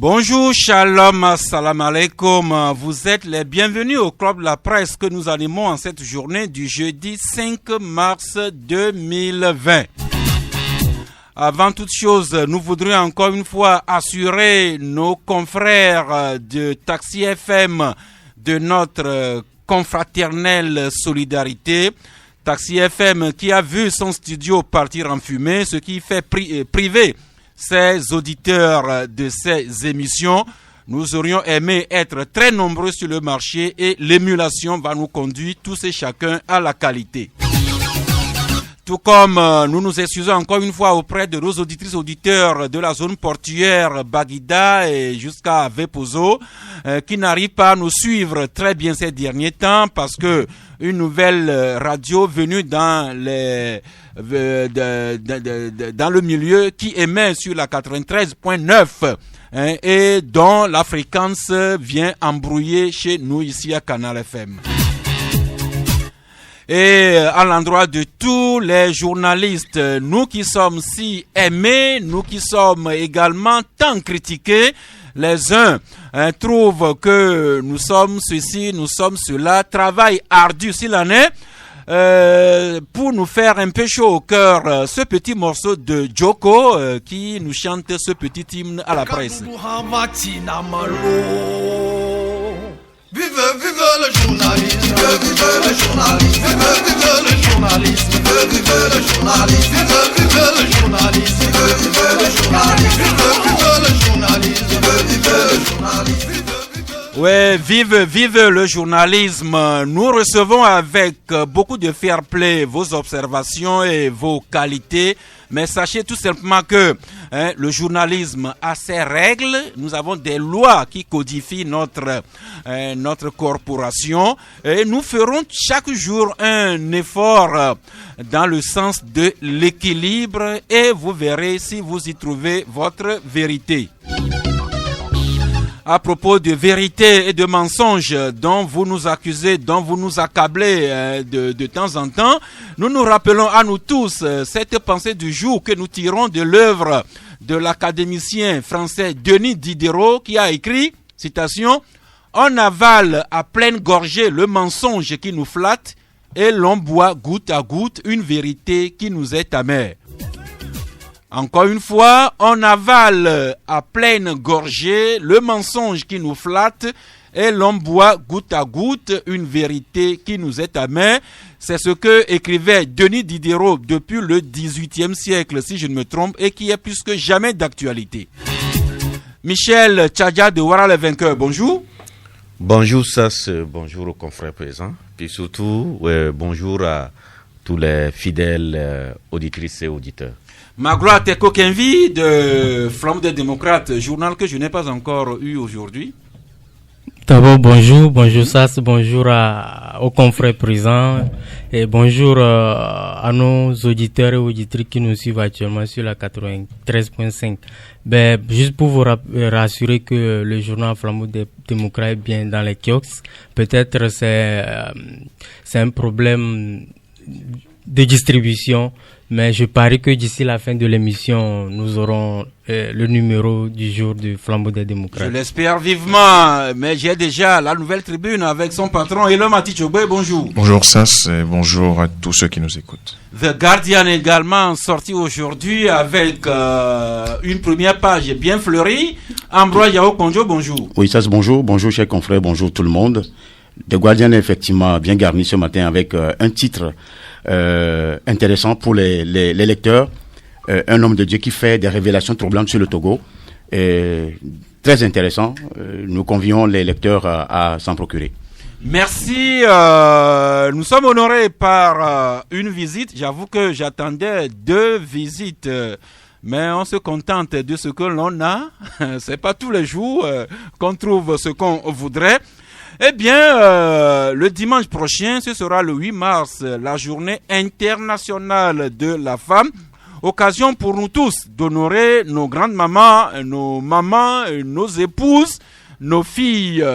Bonjour, shalom, assalamu alaikum. Vous êtes les bienvenus au Club de la Presse que nous animons en cette journée du jeudi 5 mars 2020. Avant toute chose, nous voudrions encore une fois assurer nos confrères de Taxi FM de notre confraternelle solidarité. Taxi FM qui a vu son studio partir en fumée, ce qui fait priver ses auditeurs de ces émissions. Nous aurions aimé être très nombreux sur le marché et l'émulation va nous conduire tous et chacun à la qualité. Tout comme nous nous excusons encore une fois auprès de nos auditrices et auditeurs de la zone portuaire Baguida et jusqu'à Vepozo qui n'arrivent pas à nous suivre très bien ces derniers temps parce que une nouvelle radio venue dans le milieu qui émet sur la 93.9 et dont la fréquence vient embrouiller chez nous ici à Canal FM. Et à l'endroit de tous les journalistes, nous qui sommes si aimés, nous qui sommes également tant critiqués, les uns trouvent que nous sommes ceci, nous sommes cela, travail ardu s'il en est, pour nous faire un peu chaud au cœur, ce petit morceau de Joko qui nous chante ce petit hymne à la presse. Vive le journalisme, vive le journalisme, vive le journalisme, vive le journalisme, vive le journalisme, vive le journalisme, vive le journalisme. Ouais, vive le journalisme. Nous recevons avec beaucoup de fair play vos observations et vos qualités. Mais sachez tout simplement que le journalisme a ses règles. Nous avons des lois qui codifient notre corporation. Et nous ferons chaque jour un effort dans le sens de l'équilibre. Et vous verrez si vous y trouvez votre vérité. À propos de vérité et de mensonges dont vous nous accusez, dont vous nous accablez de temps en temps, nous nous rappelons à nous tous cette pensée du jour que nous tirons de l'œuvre de l'académicien français Denis Diderot qui a écrit, citation, « On avale à pleine gorgée le mensonge qui nous flatte et l'on boit goutte à goutte une vérité qui nous est amère. » Encore une fois, on avale à pleine gorgée le mensonge qui nous flatte et l'on boit goutte à goutte une vérité qui nous est amère. C'est ce que écrivait Denis Diderot depuis le XVIIIe siècle, si je ne me trompe, et qui est plus que jamais d'actualité. Michel Tchadja de Ouara le vainqueur, bonjour. Bonjour Sass, bonjour aux confrères présents, puis surtout bonjour à tous les fidèles auditrices et auditeurs. Magloire Teko Kenvi de Flamme des démocrates, journal que je n'ai pas encore eu aujourd'hui. D'abord, bonjour Sass, bonjour aux confrères présents et bonjour à nos auditeurs et auditrices qui nous suivent actuellement sur la 93.5. Juste pour vous rassurer que le journal Flamme des démocrates est bien dans les kiosques, peut-être c'est un problème de distribution. Mais je parie que d'ici la fin de l'émission, nous aurons le numéro du jour du Flambeau des démocrates. Je l'espère vivement, mais j'ai déjà la nouvelle tribune avec son patron, Elon Matichogbe, bonjour. Bonjour Sass et bonjour à tous ceux qui nous écoutent. The Guardian également sorti aujourd'hui avec une première page bien fleurie. Ambroise Yao Konjo, bonjour. Oui Sass, bonjour chers confrères, bonjour tout le monde. The Guardian est effectivement bien garni ce matin avec un titre intéressant pour les lecteurs, un homme de Dieu qui fait des révélations troublantes sur le Togo, très intéressant, nous convions les lecteurs à s'en procurer. Merci, nous sommes honorés par une visite, j'avoue que j'attendais 2 visites, mais on se contente de ce que l'on a, c'est pas tous les jours qu'on trouve ce qu'on voudrait. Eh bien, le dimanche prochain, ce sera le 8 mars, la journée internationale de la femme. Occasion pour nous tous d'honorer nos grandes mamans, nos épouses, nos filles,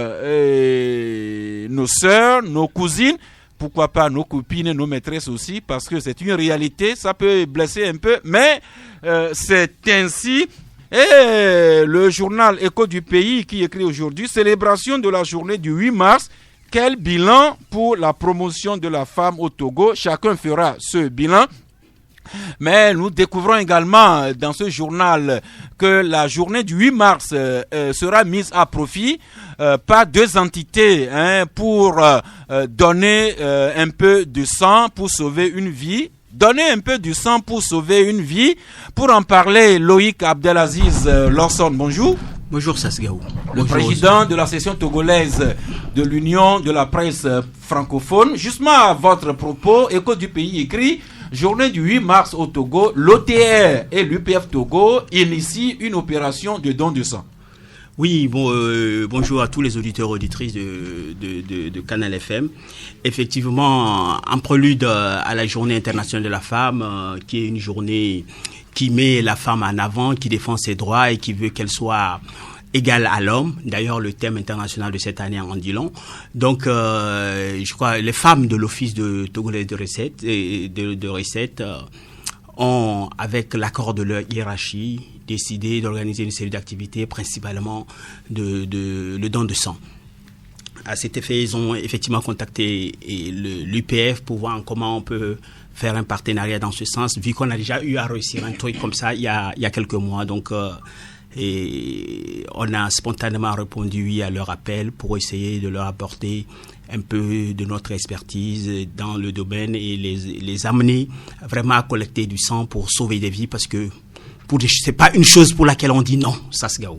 nos sœurs, nos cousines, pourquoi pas nos copines, nos maîtresses aussi, parce que c'est une réalité, ça peut blesser un peu, mais c'est ainsi. Et le journal Écho du Pays qui écrit aujourd'hui, célébration de la journée du 8 mars. Quel bilan pour la promotion de la femme au Togo? Chacun fera ce bilan. Mais nous découvrons également dans ce journal que la journée du 8 mars sera mise à profit par deux entités pour donner un peu de sang pour sauver une vie. Donner un peu du sang pour sauver une vie. Pour en parler, Loïc Abdelaziz Lawson, bonjour. Bonjour Sasgaou. Le président de la section togolaise de l'Union de la presse francophone. Justement à votre propos, Écho du Pays écrit: journée du 8 mars au Togo, l'OTR et l'UPF Togo initient une opération de don de sang. Oui, bonjour à tous les auditeurs et auditrices de Canal FM. Effectivement, en prélude à la journée internationale de la femme, qui est une journée qui met la femme en avant, qui défend ses droits et qui veut qu'elle soit égale à l'homme. D'ailleurs, le thème international de cette année en dit long. Donc, je crois les femmes de l'Office de Togolais de recettes ont, avec l'accord de leur hiérarchie, décidé d'organiser une série d'activités, principalement le don de sang. À cet effet, ils ont effectivement contacté l'UPF pour voir comment on peut faire un partenariat dans ce sens, vu qu'on a déjà eu à réussir un truc comme ça il y a quelques mois. Donc, et on a spontanément répondu oui à leur appel pour essayer de leur apporter un peu de notre expertise dans le domaine et les amener vraiment à collecter du sang pour sauver des vies, parce que c'est pas une chose pour laquelle on dit non, Sasgaou.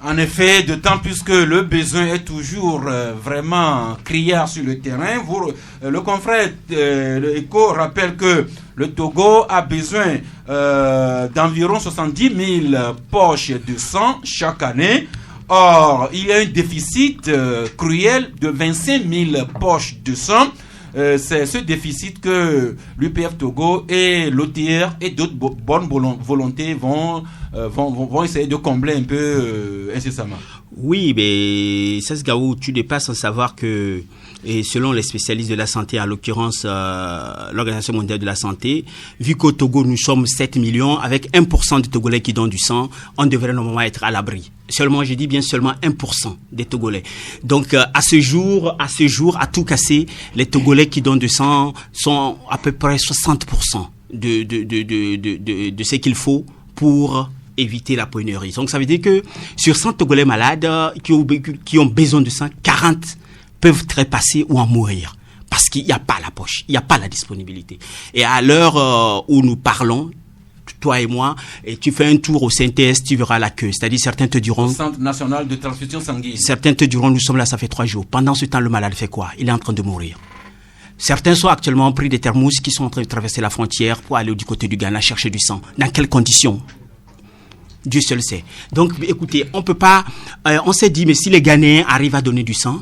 En effet, d'autant plus que le besoin est toujours vraiment criard sur le terrain. Le confrère de Écho rappelle que le Togo a besoin d'environ 70 000 poches de sang chaque année. Or, il y a un déficit cruel de 25 000 poches de sang. C'est ce déficit que l'UPF Togo et l'OTR et d'autres bonnes volontés vont essayer de combler un peu incessamment. Oui, mais Sasgaou, tu n'es pas sans savoir que, et selon les spécialistes de la santé, en l'occurrence l'Organisation mondiale de la santé, vu qu'au Togo nous sommes 7 millions, avec 1% des Togolais qui donnent du sang, on devrait normalement être à l'abri. Seulement, je dis bien seulement 1% des Togolais. Donc, à ce jour, à tout casser, les Togolais qui donnent du sang sont à peu près 60% de ce qu'il faut pour éviter la pénurie. Donc, ça veut dire que sur 100 Togolais malades qui ont besoin de sang, 40 peuvent trépasser ou en mourir. Parce qu'il n'y a pas la poche, il n'y a pas la disponibilité. Et à l'heure où nous parlons, toi et moi, et tu fais un tour au CNTS, tu verras la queue. C'est-à-dire, certains te diront... Au Centre national de transfusion sanguine. Certains te diront, nous sommes là, ça fait 3 jours. Pendant ce temps, le malade fait quoi? Il est en train de mourir. Certains sont actuellement pris des thermos qui sont en train de traverser la frontière pour aller du côté du Ghana chercher du sang. Dans quelles conditions? Dieu seul sait. Donc, écoutez, on peut pas... on s'est dit, mais si les Ghanéens arrivent à donner du sang,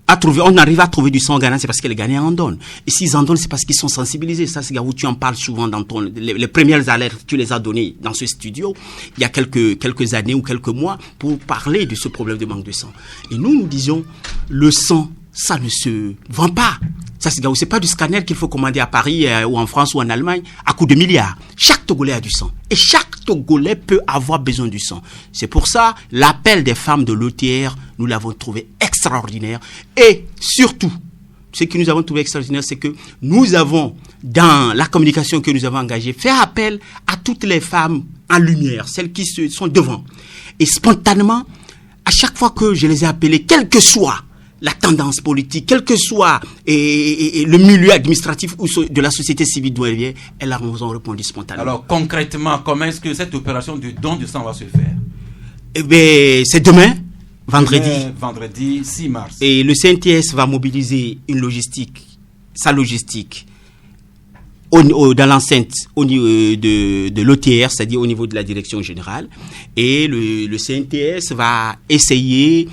on arrive à trouver du sang au Ghana, c'est parce que les Ghanéens en donnent. Et s'ils en donnent, c'est parce qu'ils sont sensibilisés. Ça, c'est où tu en parles souvent dans les premières alertes, tu les as données dans ce studio, il y a quelques années ou quelques mois, pour parler de ce problème de manque de sang. Et nous disions, le sang, ça ne se vend pas. Ça, c'est pas du scanner qu'il faut commander à Paris ou en France ou en Allemagne à coût de milliards. Chaque Togolais a du sang. Et chaque Togolais peut avoir besoin du sang. C'est pour ça, l'appel des femmes de l'OTR, nous l'avons trouvé extraordinaire. Et surtout, ce que nous avons trouvé extraordinaire, c'est que nous avons, dans la communication que nous avons engagée, fait appel à toutes les femmes en lumière, celles qui sont devant. Et spontanément, à chaque fois que je les ai appelées, quel que soit la tendance politique, quel que soit le milieu administratif ou de la société civile d'où elle vient, elles ont répondu spontanément. Alors concrètement, comment est-ce que cette opération de don de sang va se faire? Eh bien, c'est demain, vendredi 6 mars. Et le CNTS va mobiliser sa logistique dans l'enceinte au niveau de l'OTR, c'est-à-dire au niveau de la direction générale, et le CNTS va essayer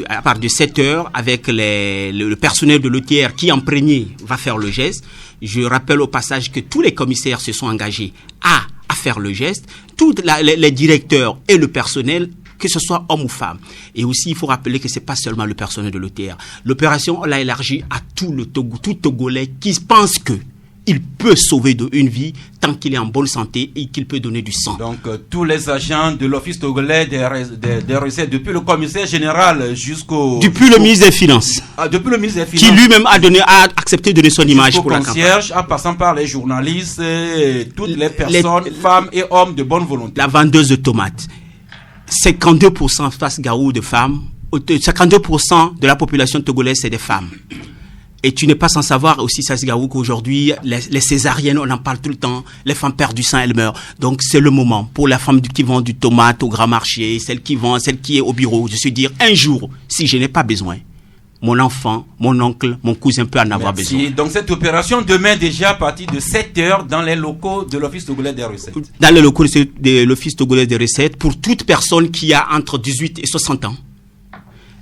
à part de 7 heures avec le personnel de l'OTR qui en premier va faire le geste. Je rappelle au passage que tous les commissaires se sont engagés à faire le geste, tous les directeurs et le personnel, que ce soit homme ou femme. Et aussi, il faut rappeler que c'est pas seulement le personnel de l'OTR. L'opération, on l'a élargie à tout Togolais qui pense que il peut sauver une vie tant qu'il est en bonne santé et qu'il peut donner du sang. Donc, tous les agents de l'Office togolais des recettes, depuis le commissaire général jusqu'au... Depuis le ministre des Finances. Depuis le ministre des Finances. Qui lui-même a accepté de donner son image pour la campagne. Concierge, en passant par les journalistes, toutes les personnes, femmes et hommes de bonne volonté. La vendeuse de tomates. 52% face Garou de femmes. 52% de la population togolaise, c'est des femmes. Et tu n'es pas sans savoir aussi, Sassgaou, qu'aujourd'hui, les césariennes, on en parle tout le temps, les femmes perdent du sang, elles meurent. Donc, c'est le moment pour la femme qui vend du tomate au grand marché, celle qui est au bureau, de se dire, un jour, si je n'ai pas besoin, mon enfant, mon oncle, mon cousin peut en avoir besoin. Donc, cette opération demain déjà à partir de 7h dans les locaux de l'Office togolais des recettes. Dans les locaux de l'Office togolais des recettes, pour toute personne qui a entre 18 et 60 ans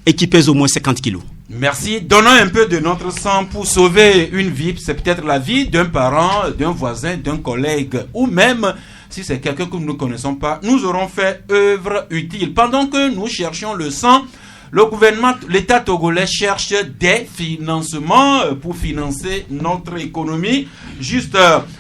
et qui pèse au moins 50 kilos. Merci. Donnons un peu de notre sang pour sauver une vie. C'est peut-être la vie d'un parent, d'un voisin, d'un collègue, ou même, si c'est quelqu'un que nous ne connaissons pas, nous aurons fait œuvre utile. Pendant que nous cherchions le sang, le gouvernement, l'État togolais cherche des financements pour financer notre économie. Juste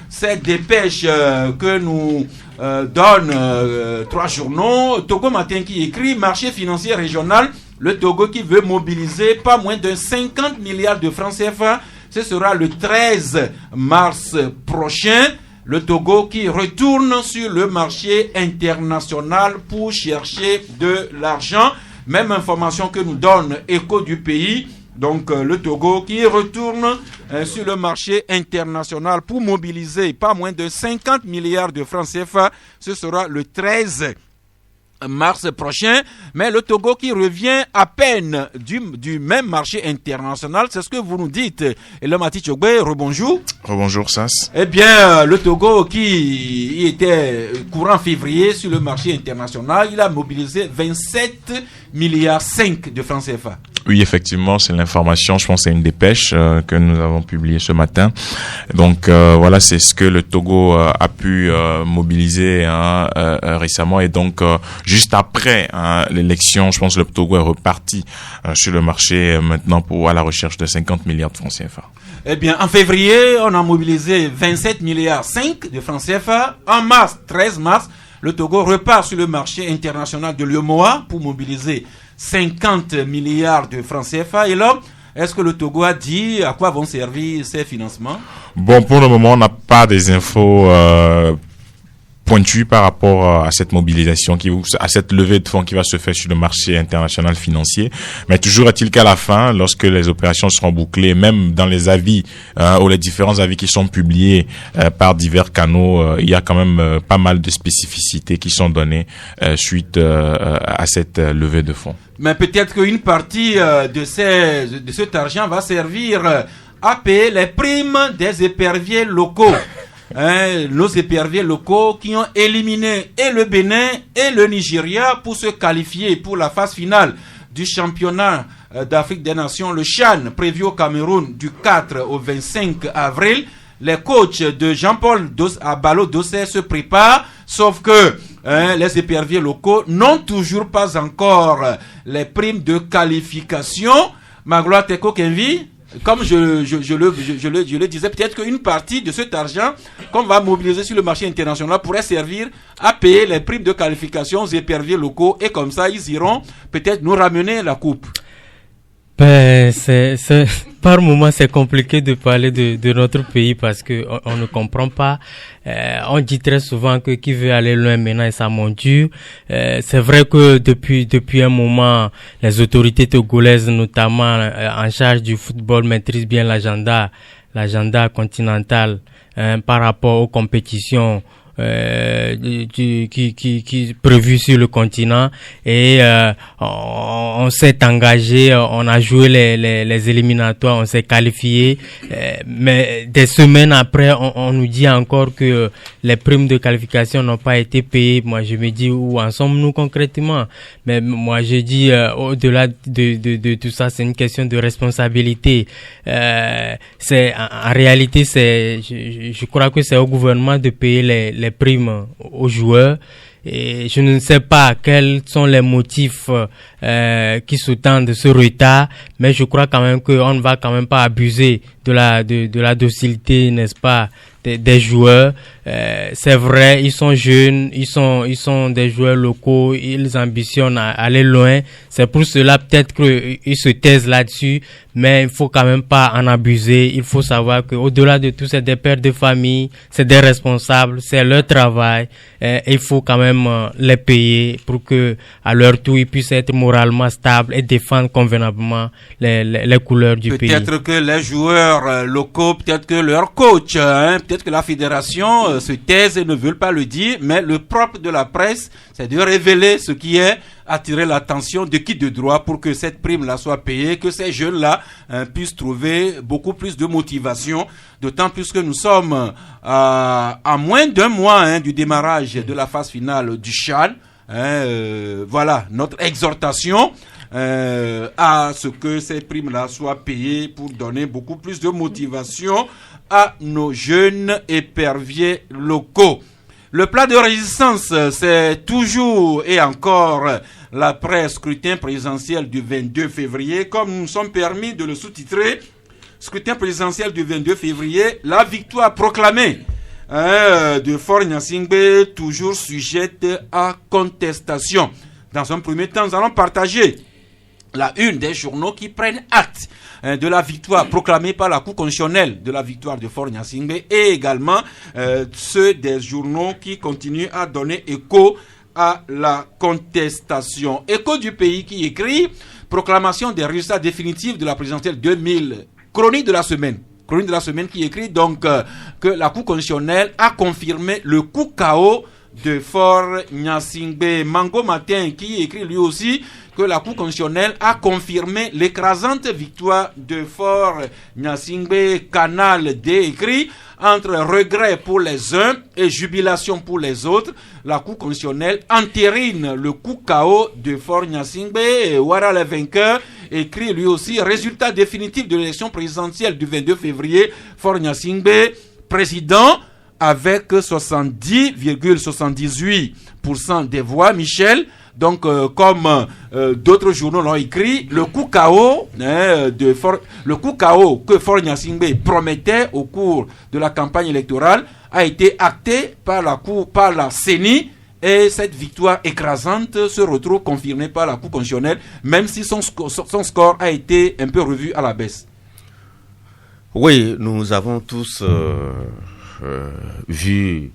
cette dépêche que nous donnent 3 journaux. Togo Matin qui écrit « Marché financier régional ». Le Togo qui veut mobiliser pas moins de 50 milliards de francs CFA. Ce sera le 13 mars prochain. Le Togo qui retourne sur le marché international pour chercher de l'argent. Même information que nous donne Écho du pays. Donc le Togo qui retourne sur le marché international pour mobiliser pas moins de 50 milliards de francs CFA. Ce sera le 13 mars prochain, mais le Togo qui revient à peine du même marché international, c'est ce que vous nous dites. Et le Mati Chogbe, rebonjour. Rebonjour Sass. Eh bien, le Togo qui était courant février sur le marché international, il a mobilisé 27 milliards 5 de francs CFA. Oui, effectivement, c'est l'information. Je pense que c'est une dépêche que nous avons publiée ce matin. Donc voilà, c'est ce que le Togo a pu mobiliser récemment. Et donc juste après l'élection, je pense que le Togo est reparti sur le marché maintenant à la recherche de 50 milliards de francs CFA. Eh bien, en février, on a mobilisé 27 milliards 5 de francs CFA. En mars, 13 mars, le Togo repart sur le marché international de l'UEMOA pour mobiliser 50 milliards de francs CFA. Et là, est-ce que le Togo a dit à quoi vont servir ces financements? Bon, pour le moment, on n'a pas des infos pointues par rapport à cette mobilisation, à cette levée de fonds qui va se faire sur le marché international financier. Mais toujours est-il qu'à la fin, lorsque les opérations seront bouclées, même dans les avis ou les différents avis qui sont publiés par divers canaux, il y a quand même pas mal de spécificités qui sont données suite à cette levée de fonds. Mais peut-être qu'une partie de cet argent va servir à payer les primes des éperviers locaux. Nos éperviers locaux qui ont éliminé et le Bénin et le Nigeria pour se qualifier pour la phase finale du championnat d'Afrique des Nations, le CHAN, prévu au Cameroun du 4 au 25 avril. Les coachs de Jean-Paul Abalo Dossé se préparent, sauf que les éperviers locaux n'ont toujours pas encore les primes de qualification. Magloire Teko Kenvi, comme je le disais, peut-être qu'une partie de cet argent qu'on va mobiliser sur le marché international pourrait servir à payer les primes de qualification aux éperviers locaux, et comme ça ils iront peut-être nous ramener la coupe. Ben, par moment, c'est compliqué de parler de notre pays parce que on ne comprend pas. On dit très souvent que qui veut aller loin maintenant est sa monture. C'est vrai que depuis un moment, les autorités togolaises, notamment en charge du football, maîtrisent bien l'agenda continental par rapport aux compétitions qui prévu sur le continent, et on s'est engagé, on a joué les éliminatoires, on s'est qualifié, mais des semaines après on nous dit encore que les primes de qualification n'ont pas été payées. Moi je me dis, où en sommes-nous concrètement? Mais moi je dis, au-delà de tout ça, c'est une question de responsabilité. C'est en réalité, je crois que c'est au gouvernement de payer les primes aux joueurs, et je ne sais pas quels sont les motifs qui sous-tendent ce retard, mais je crois quand même qu'on ne va quand même pas abuser de la docilité, n'est-ce pas, des joueurs. C'est vrai, ils sont jeunes, ils sont des joueurs locaux, ils ambitionnent à aller loin. C'est pour cela peut-être qu'ils se taisent là-dessus, mais il faut quand même pas en abuser. Il faut savoir que au-delà de tout, c'est des pères de famille, c'est des responsables, c'est leur travail. Il faut quand même les payer pour que à leur tour ils puissent être moralement stables et défendre convenablement les couleurs du pays. Peut-être que les joueurs locaux, peut-être que leur coach, peut-être que la fédération se taisent et ne veulent pas le dire, mais le propre de la presse, c'est de révéler ce qui est, attirer l'attention de qui de droit pour que cette prime-là soit payée, que ces jeunes-là puissent trouver beaucoup plus de motivation, d'autant plus que nous sommes à moins d'un mois du démarrage de la phase finale du CHAN. Voilà notre exhortation à ce que ces primes-là soient payées pour donner beaucoup plus de motivation à nos jeunes éperviers locaux. Le plat de résistance, c'est toujours et encore l'après-scrutin présidentiel du 22 février, comme nous sommes permis de le sous-titrer. Scrutin présidentiel du 22 février, la victoire proclamée de Faure Gnassingbé, toujours sujette à contestation. Dans un premier temps, nous allons partager la une des journaux qui prennent acte de la victoire proclamée par la Cour constitutionnelle de la victoire de Faure Gnassingbé et également ceux des journaux qui continuent à donner écho à la contestation. Écho du pays qui écrit proclamation des résultats définitifs de la présidentielle 2000, chronique de la semaine. Chronique de la semaine qui écrit donc que la Cour constitutionnelle a confirmé le coup KO de Faure Gnassingbé. Mango Matin qui écrit lui aussi que la Cour constitutionnelle a confirmé l'écrasante victoire de Faure Gnassingbé. Canal D écrit entre regret pour les uns et jubilation pour les autres, la Cour constitutionnelle entérine le coup KO de Faure Gnassingbé. Ouara le vainqueur écrit lui aussi résultat définitif de l'élection présidentielle du 22 février. Faure Gnassingbé président avec 70,78% des voix. Michel, donc comme d'autres journaux l'ont écrit, le coup KO le coup KO que Faure Gnassingbé promettait au cours de la campagne électorale a été acté par la CENI, et cette victoire écrasante se retrouve confirmée par la Cour constitutionnelle, même si son score a été un peu revu à la baisse. Oui, nous avons tous vu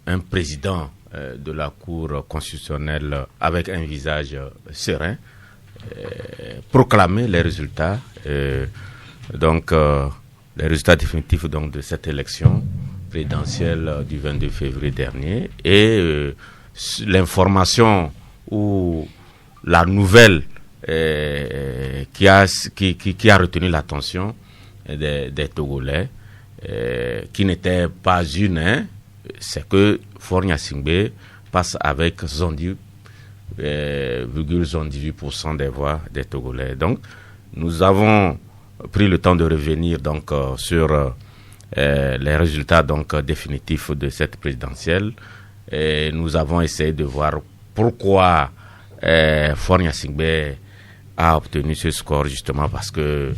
un président de la Cour constitutionnelle avec un visage serein proclamer les résultats les résultats définitifs donc de cette élection présidentielle du 22 février dernier, et l'information ou la nouvelle qui a retenu l'attention des Togolais, qui n'était pas une, c'est que Faure Gnassingbé passe avec 70,78% des voix des Togolais. Donc, nous avons pris le temps de revenir donc sur les résultats donc définitifs de cette présidentielle, et nous avons essayé de voir pourquoi Faure Gnassingbé a obtenu ce score, justement parce que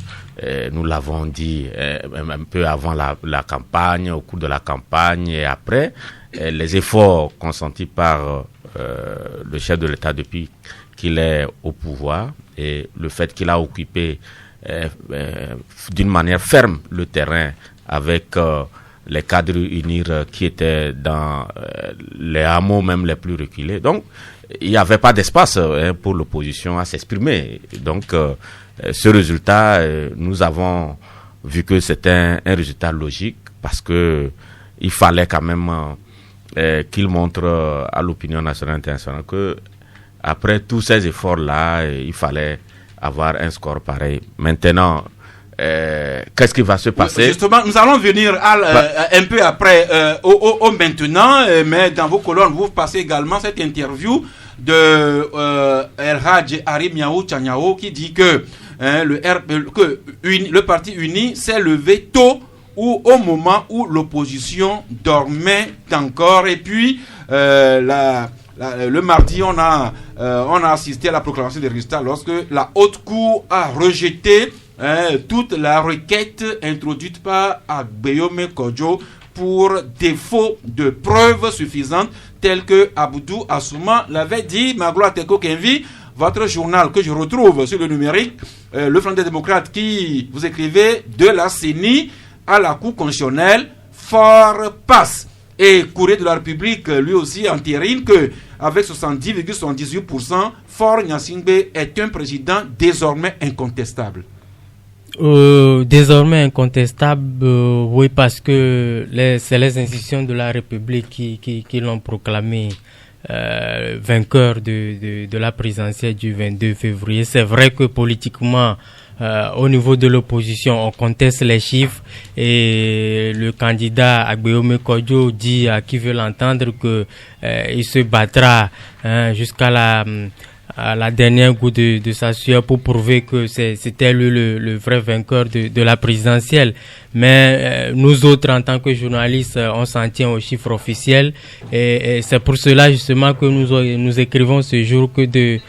nous l'avons dit un peu avant la campagne, au cours de la campagne et après, les efforts consentis par le chef de l'État depuis qu'il est au pouvoir, et le fait qu'il a occupé d'une manière ferme le terrain avec les cadres unis qui étaient dans les hameaux même les plus reculés. Donc, il n'y avait pas d'espace pour l'opposition à s'exprimer. Donc, ce résultat, nous avons vu que c'était un résultat logique, parce que il fallait quand même qu'il montre à l'opinion nationale et internationale que après tous ces efforts-là, il fallait avoir un score pareil. Maintenant, qu'est-ce qui va se passer? Justement, nous allons venir un peu après au maintenant, mais dans vos colonnes, vous passez également cette interview de El Hadj Ari Miao Tchanyao qui dit que le parti uni s'est levé tôt ou au moment où l'opposition dormait encore, et puis la le mardi, on a assisté à la proclamation des résultats lorsque la Haute Cour a rejeté toute la requête introduite par Agbeyome Kodjo pour défaut de preuves suffisantes, telles que Aboudou Assouma l'avait dit. Magloire Teko Kenvi, votre journal que je retrouve sur le numérique, le Front des démocrates, qui vous écrivait de la CENI à la Cour constitutionnelle, fort passe. Et Courrier de la République, lui aussi, entérine que avec 70,78%, Faure Gnassingbé est un président désormais incontestable. Désormais incontestable, oui, parce que c'est les institutions de la République qui l'ont proclamé vainqueur de la présidentielle du 22 février. C'est vrai que politiquement, au niveau de l'opposition, on conteste les chiffres et le candidat Agbeyome Kodjo dit à qui veut l'entendre que il se battra jusqu'à la dernière goutte de sa sueur pour prouver que c'était lui le vrai vainqueur de la présidentielle. Mais nous autres, en tant que journalistes, on s'en tient aux chiffres officiels et c'est pour cela justement que nous écrivons ce jour que de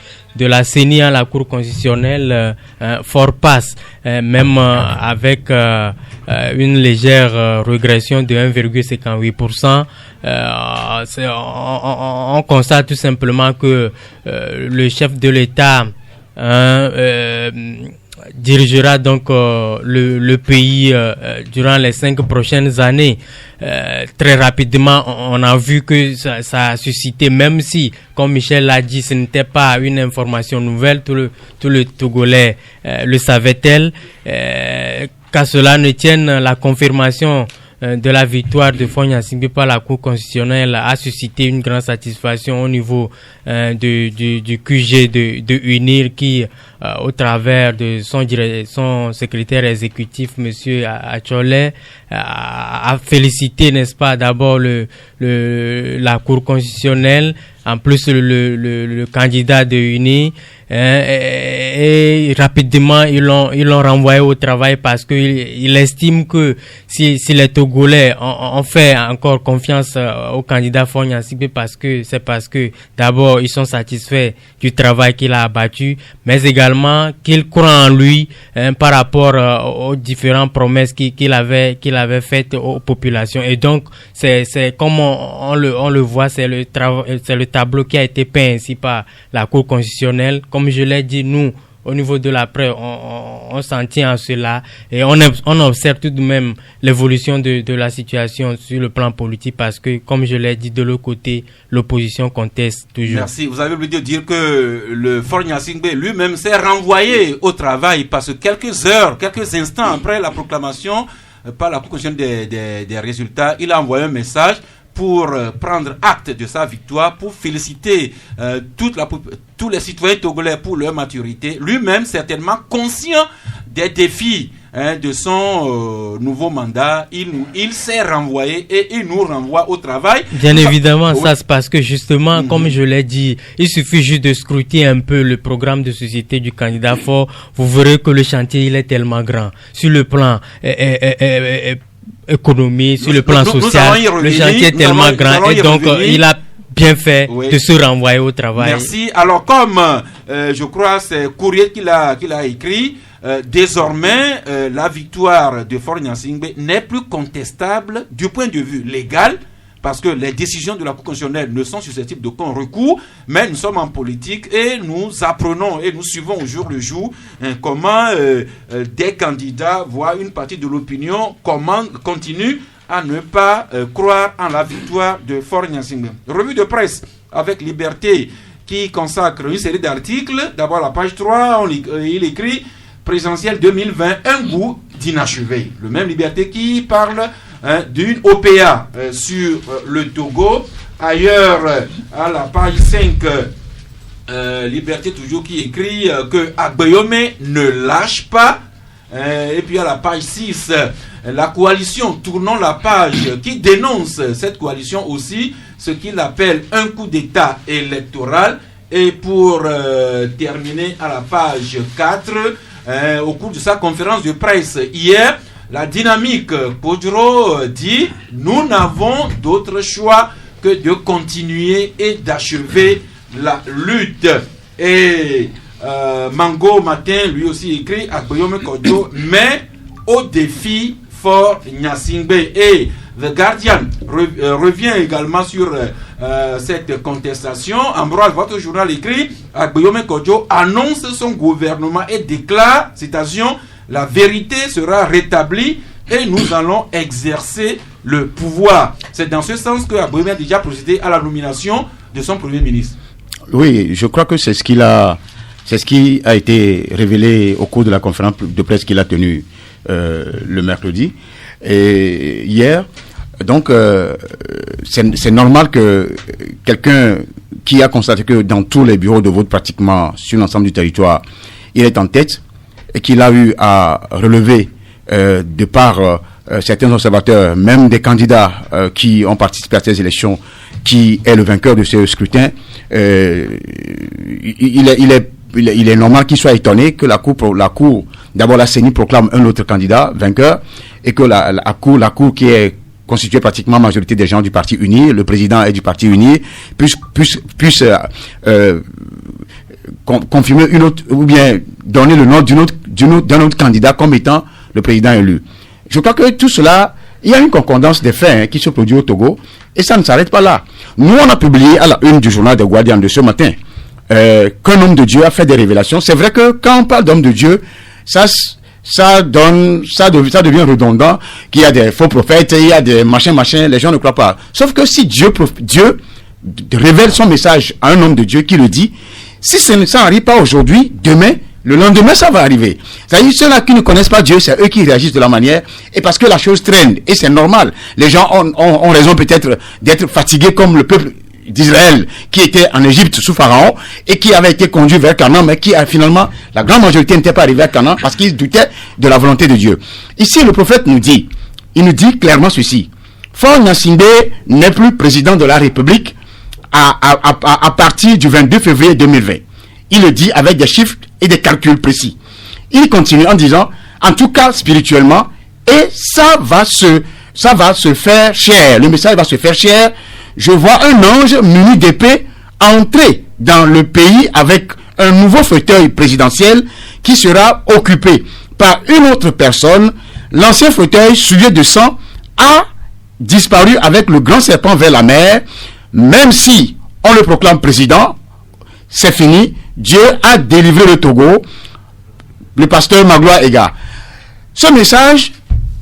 la CENI à la Cour constitutionnelle, fort passe, même avec une légère régression de 1,58%. On constate tout simplement que le chef de l'État dirigera donc le pays durant les 5 prochaines années. Très rapidement, on a vu que ça a suscité, même si, comme Michel l'a dit, ce n'était pas une information nouvelle, tout le Togolais le savait-elle, qu'à cela ne tienne, la confirmation de la victoire de Faure Gnassingbé par la Cour constitutionnelle a suscité une grande satisfaction au niveau du QG de UNIR qui, au travers de son secrétaire exécutif, monsieur Achole, a félicité, n'est-ce pas, d'abord la Cour constitutionnelle, en plus le candidat de UNIR, et rapidement ils l'ont renvoyé au travail parce que il estime que si les Togolais ont fait encore confiance au candidat Faure Gnassingbé parce que d'abord ils sont satisfaits du travail qu'il a abattu, mais également qu'ils croient en lui par rapport aux différentes promesses qu'il avait faites aux populations. Et donc c'est comme on le voit, c'est le tableau qui a été peint ainsi par la Cour constitutionnelle. Comme je l'ai dit, nous, au niveau de la presse, on s'en tient à cela et on observe tout de même l'évolution de la situation sur le plan politique parce que, comme je l'ai dit, de l'autre côté, l'opposition conteste toujours. Merci. Vous avez oublié de dire que le Faure Gnassingbé lui-même s'est renvoyé au travail parce que quelques instants après la proclamation par la Cour constitutionnelle des résultats, il a envoyé un message pour prendre acte de sa victoire, pour féliciter tous les citoyens togolais pour leur maturité. Lui-même, certainement conscient des défis de son nouveau mandat, il s'est renvoyé et il nous renvoie au travail. Bien évidemment, ça c'est parce que justement, comme je l'ai dit, il suffit juste de scruter un peu le programme de société du candidat Faure. Vous verrez que le chantier, il est tellement grand. Sur le plan économie, sur le plan social, le chantier est tellement grand et donc il a bien fait de se renvoyer au travail. Merci. Alors comme je crois c'est Courrier qu'il a écrit, désormais la victoire de Faure Gnassingbé n'est plus contestable du point de vue légal parce que les décisions de la Cour constitutionnelle ne sont susceptibles d'aucun recours, mais nous sommes en politique et nous apprenons et nous suivons au jour le jour comment des candidats, voire une partie de l'opinion, continuent à ne pas croire en la victoire de Faure Gnassingbé. Revue de presse avec Liberté qui consacre une série d'articles. D'abord la page 3, il écrit « Présidentielle 2020, un goût d'inachevé ». Le même Liberté qui parle d'une OPA sur le Togo. Ailleurs, à la page 5, Liberté toujours qui écrit que Agbeyome ne lâche pas. Et puis à la page 6, la coalition Tournons la page qui dénonce cette coalition aussi, ce qu'il appelle un coup d'État électoral. Et pour terminer à la page 4, au cours de sa conférence de presse hier, la dynamique Kodjo dit « Nous n'avons d'autre choix que de continuer et d'achever la lutte. Et Mango Matin, lui aussi écrit Agboyome Kodjo, mais au défi Fort Gnassingbé. Et The Guardian revient également sur cette contestation. Ambroise, votre journal écrit Agboyome Kodjo annonce son gouvernement et déclare, citation, la vérité sera rétablie et nous allons exercer le pouvoir. C'est dans ce sens que Agboyome a déjà procédé à la nomination de son premier ministre. Oui, je crois que c'est ce qui a été révélé au cours de la conférence de presse qu'il a tenue le mercredi et hier. Donc, c'est normal que quelqu'un qui a constaté que dans tous les bureaux de vote pratiquement sur l'ensemble du territoire, il est en tête et qu'il a eu à relever de par certains observateurs, même des candidats qui ont participé à ces élections, qui est le vainqueur de ce scrutin, il est normal qu'il soit étonné que la cour, d'abord la CENI proclame un autre candidat vainqueur et que la cour qui est constituée pratiquement majorité des gens du Parti Uni, le président est du Parti Uni, puisse confirmer une autre, ou bien donner le nom d'un autre candidat comme étant le président élu. Je crois que tout cela, il y a une concordance des faits qui se produit au Togo et ça ne s'arrête pas là. Nous, on a publié à la une du journal The Guardian de ce matin qu'un homme de Dieu a fait des révélations. C'est vrai que quand on parle d'homme de Dieu, ça devient redondant, qu'il y a des faux prophètes, il y a des machins, les gens ne croient pas. Sauf que si Dieu révèle son message à un homme de Dieu qui le dit, si ça n'arrive pas aujourd'hui, demain, le lendemain, ça va arriver. C'est-à-dire, ceux-là qui ne connaissent pas Dieu, c'est eux qui réagissent de la manière, et parce que la chose traîne, et c'est normal. Les gens ont raison peut-être d'être fatigués comme le peuple d'Israël qui était en Égypte sous Pharaon et qui avait été conduit vers Canaan, mais qui a finalement, la grande majorité n'était pas arrivée à Canaan parce qu'ils doutaient de la volonté de Dieu. Ici, le prophète nous dit clairement ceci. Faure Gnassingbé n'est plus président de la République à partir du 22 février 2020. Il le dit avec des chiffres et des calculs précis. Il continue en disant, en tout cas spirituellement, et ça va se faire cher. Le message va se faire cher. Je vois un ange muni d'épée entrer dans le pays avec un nouveau fauteuil présidentiel qui sera occupé par une autre personne. L'ancien fauteuil souillé de sang a disparu avec le grand serpent vers la mer. Même si on le proclame président, c'est fini. Dieu a délivré le Togo. Le pasteur Magloire Ega. Ce message,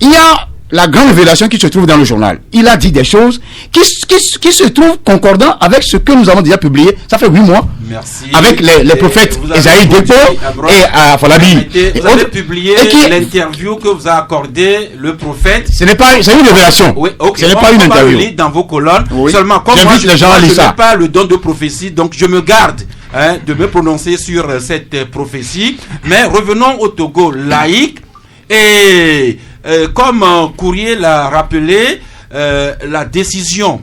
il y a la grande révélation qui se trouve dans le journal. Il a dit des choses qui se trouvent concordants avec ce que nous avons déjà publié. Ça fait 8 mois. Merci. Avec les prophètes Esaïe Depo et Afolabi. Vous avez publié l'interview que vous a accordé le prophète. C'est une révélation. Oui, okay. Ce n'est pas une interview. On va le lire dans vos colonnes. Oui. Seulement, comme moi, je n'ai pas le don de prophétie, donc je me garde de me prononcer sur cette prophétie. Mais revenons au Togo laïque. Et comme Courrier l'a rappelé, la décision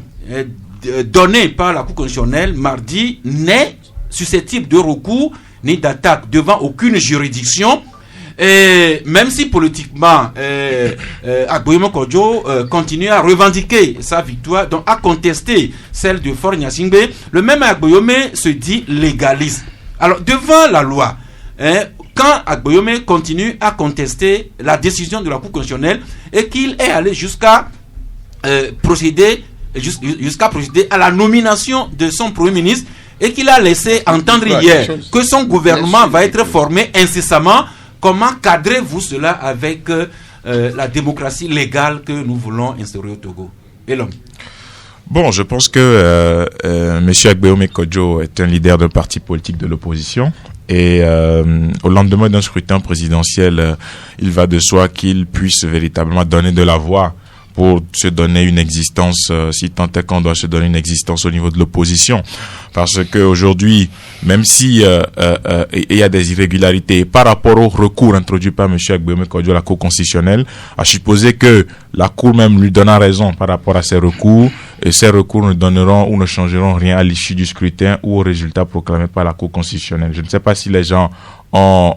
donnée par la Cour constitutionnelle mardi n'est susceptible de recours ni d'attaque devant aucune juridiction. Et même si politiquement Agboyome Kodjo continue à revendiquer sa victoire, donc à contester celle de Faure Gnassingbé, le même Agboyome se dit légaliste. Alors devant la loi, quand Agboyome continue à contester la décision de la Cour constitutionnelle et qu'il est allé jusqu'à procéder à la nomination de son Premier ministre et qu'il a laissé entendre hier que son gouvernement va être formé incessamment, comment cadrez-vous cela avec la démocratie légale que nous voulons instaurer au Togo? Et l'homme. Bon, je pense que M. Agboyome Kodjo est un leader d'un parti politique de l'opposition. Et au lendemain d'un scrutin présidentiel, il va de soi qu'il puisse véritablement donner de la voix pour se donner une existence, si tant est qu'on doit se donner une existence au niveau de l'opposition. Parce qu'aujourd'hui, même si il y a des irrégularités par rapport au recours introduit par M. Agboyome Kodjo à la Cour constitutionnelle, à supposer que la Cour même lui donnera raison par rapport à ces recours, et ces recours ne donneront ou ne changeront rien à l'issue du scrutin ou au résultat proclamé par la Cour constitutionnelle. Je ne sais pas si les gens ont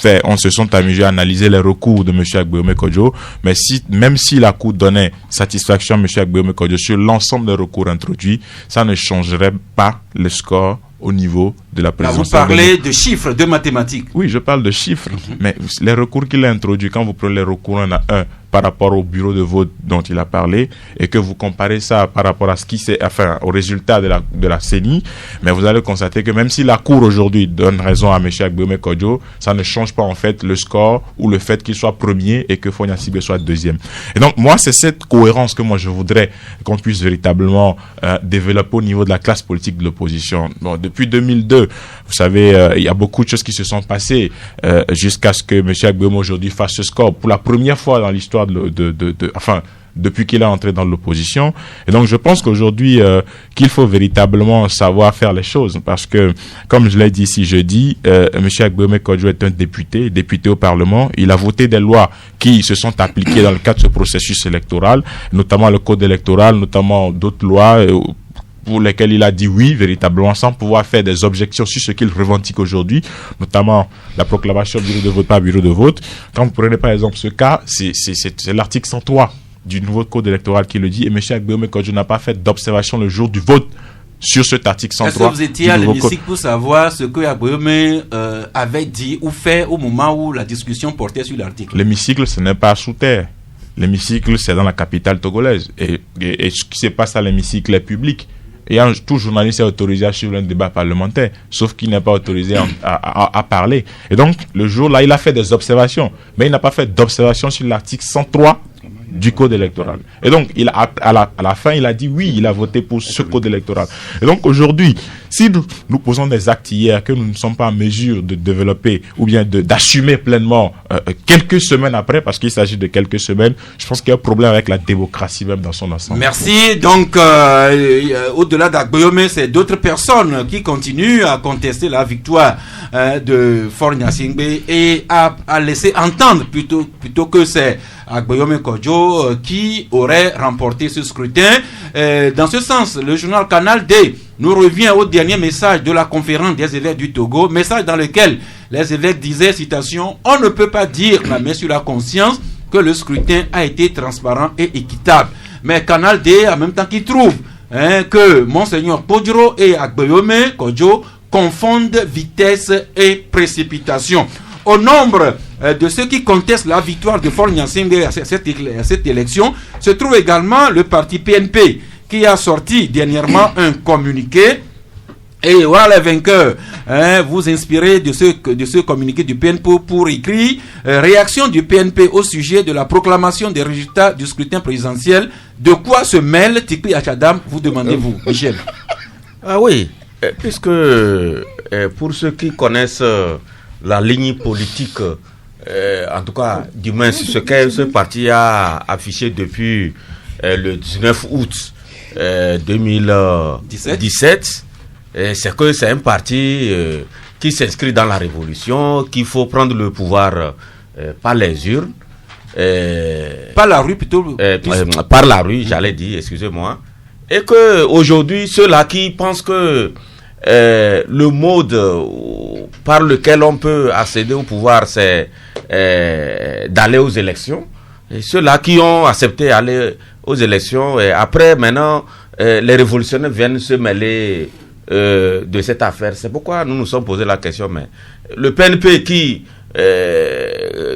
se sont amusés à analyser les recours de M. Agbeome Kodjo, mais même si la Cour donnait satisfaction à M. Agbeome Kodjo sur l'ensemble des recours introduits, ça ne changerait pas le score au niveau de la présidence. Vous parlez de chiffres, de mathématiques. Oui, je parle de chiffres, mais les recours qu'il a introduits, quand vous prenez les recours, on a un par rapport au bureau de vote dont il a parlé, et que vous comparez ça par rapport à ce qui s'est, enfin, au résultat de la CENI, mais vous allez constater que même si la Cour aujourd'hui donne raison à M. Agbeome Kodjo, ça ne change pas en fait le score ou le fait qu'il soit premier et que Fonia Sibé soit deuxième. Et donc moi, c'est cette cohérence que moi je voudrais qu'on puisse véritablement développer au niveau de la classe politique de l'opposition. Bon, depuis 2002, vous savez, il y a beaucoup de choses qui se sont passées jusqu'à ce que M. Agbeome aujourd'hui fasse ce score pour la première fois dans l'histoire depuis qu'il est entré dans l'opposition. Et donc je pense qu'aujourd'hui qu'il faut véritablement savoir faire les choses, parce que comme je l'ai dit ici jeudi, M. Agbeome Kodjo est un député au Parlement. Il a voté des lois qui se sont appliquées dans le cadre de ce processus électoral, notamment le code électoral, notamment d'autres lois pour lesquels il a dit oui véritablement sans pouvoir faire des objections sur ce qu'il revendique aujourd'hui, notamment la proclamation bureau de vote par bureau de vote. Quand vous prenez par exemple ce cas, c'est l'article 103 du nouveau code électoral qui le dit, et M. Agbeome Kodjo n'a pas fait d'observation le jour du vote sur cet article 103. Est-ce que vous étiez à l'hémicycle pour savoir ce que Agbeome avait dit ou fait au moment où la discussion portait sur l'article? L'hémicycle, ce n'est pas sous terre. L'hémicycle, c'est dans la capitale togolaise. Et ce qui se passe à l'hémicycle est public. Et tout journaliste est autorisé à suivre un débat parlementaire, sauf qu'il n'est pas autorisé à parler. Et donc, le jour-là, il a fait des observations, mais il n'a pas fait d'observation sur l'article 103 du code électoral. Et donc, à la fin, il a dit oui, il a voté pour ce code électoral. Et donc, aujourd'hui, si nous posons des actes hier que nous ne sommes pas en mesure de développer ou bien d'assumer pleinement quelques semaines après, parce qu'il s'agit de quelques semaines, je pense qu'il y a un problème avec la démocratie même dans son ensemble. Merci. Donc, au-delà d'Agbeome, c'est d'autres personnes qui continuent à contester la victoire de Fonia Sibé et à laisser entendre plutôt que c'est Agbeome Kodjo qui aurait remporté ce scrutin. Dans ce sens, le journal Canal D nous revient au dernier message de la conférence des évêques du Togo, message dans lequel les évêques disaient, citation, « On ne peut pas dire la main sur la conscience que le scrutin a été transparent et équitable. » Mais Canal D, en même temps qu'il trouve que Monseigneur Podjoro et Agbeome Kodjo confondent vitesse et précipitation. Au nombre de ceux qui contestent la victoire de Fonia Sibé à cette élection se trouve également le parti PNP qui a sorti dernièrement un communiqué. Et voilà les vainqueurs. Vous inspirez de ce communiqué du PNP pour écrire réaction du PNP au sujet de la proclamation des résultats du scrutin présidentiel. De quoi se mêle Tikri Achadam, vous demandez-vous, Michel? Ah oui, puisque pour ceux qui connaissent la ligne politique, en tout cas, du moins ce que ce parti a affiché depuis le 19 août 2017, c'est que c'est un parti qui s'inscrit dans la révolution, qu'il faut prendre le pouvoir par les urnes. Par la rue plutôt. Par la rue, j'allais dire, excusez-moi. Et que aujourd'hui, ceux-là qui pensent que le mode par lequel on peut accéder au pouvoir, c'est d'aller aux élections. Et ceux-là qui ont accepté d'aller aux élections, et après, maintenant, les révolutionnaires viennent se mêler de cette affaire. C'est pourquoi nous nous sommes posé la question, mais le PNP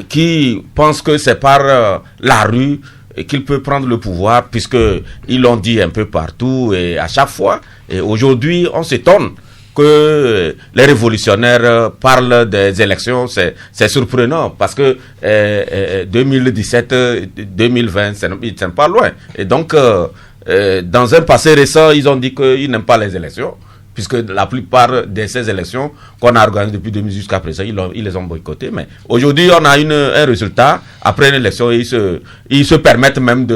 qui pense que c'est par la rue qu'il peut prendre le pouvoir, puisqu'ils l'ont dit un peu partout et à chaque fois. Et aujourd'hui, on s'étonne que les révolutionnaires parlent des élections. C'est surprenant parce que 2017-2020, ils ne sont pas loin. Et donc, dans un passé récent, ils ont dit qu'ils n'aiment pas les élections, puisque la plupart de ces élections qu'on a organisées depuis 2000 jusqu'à présent, ils les ont boycottées. Mais aujourd'hui, on a un résultat. Après une élection, ils se permettent même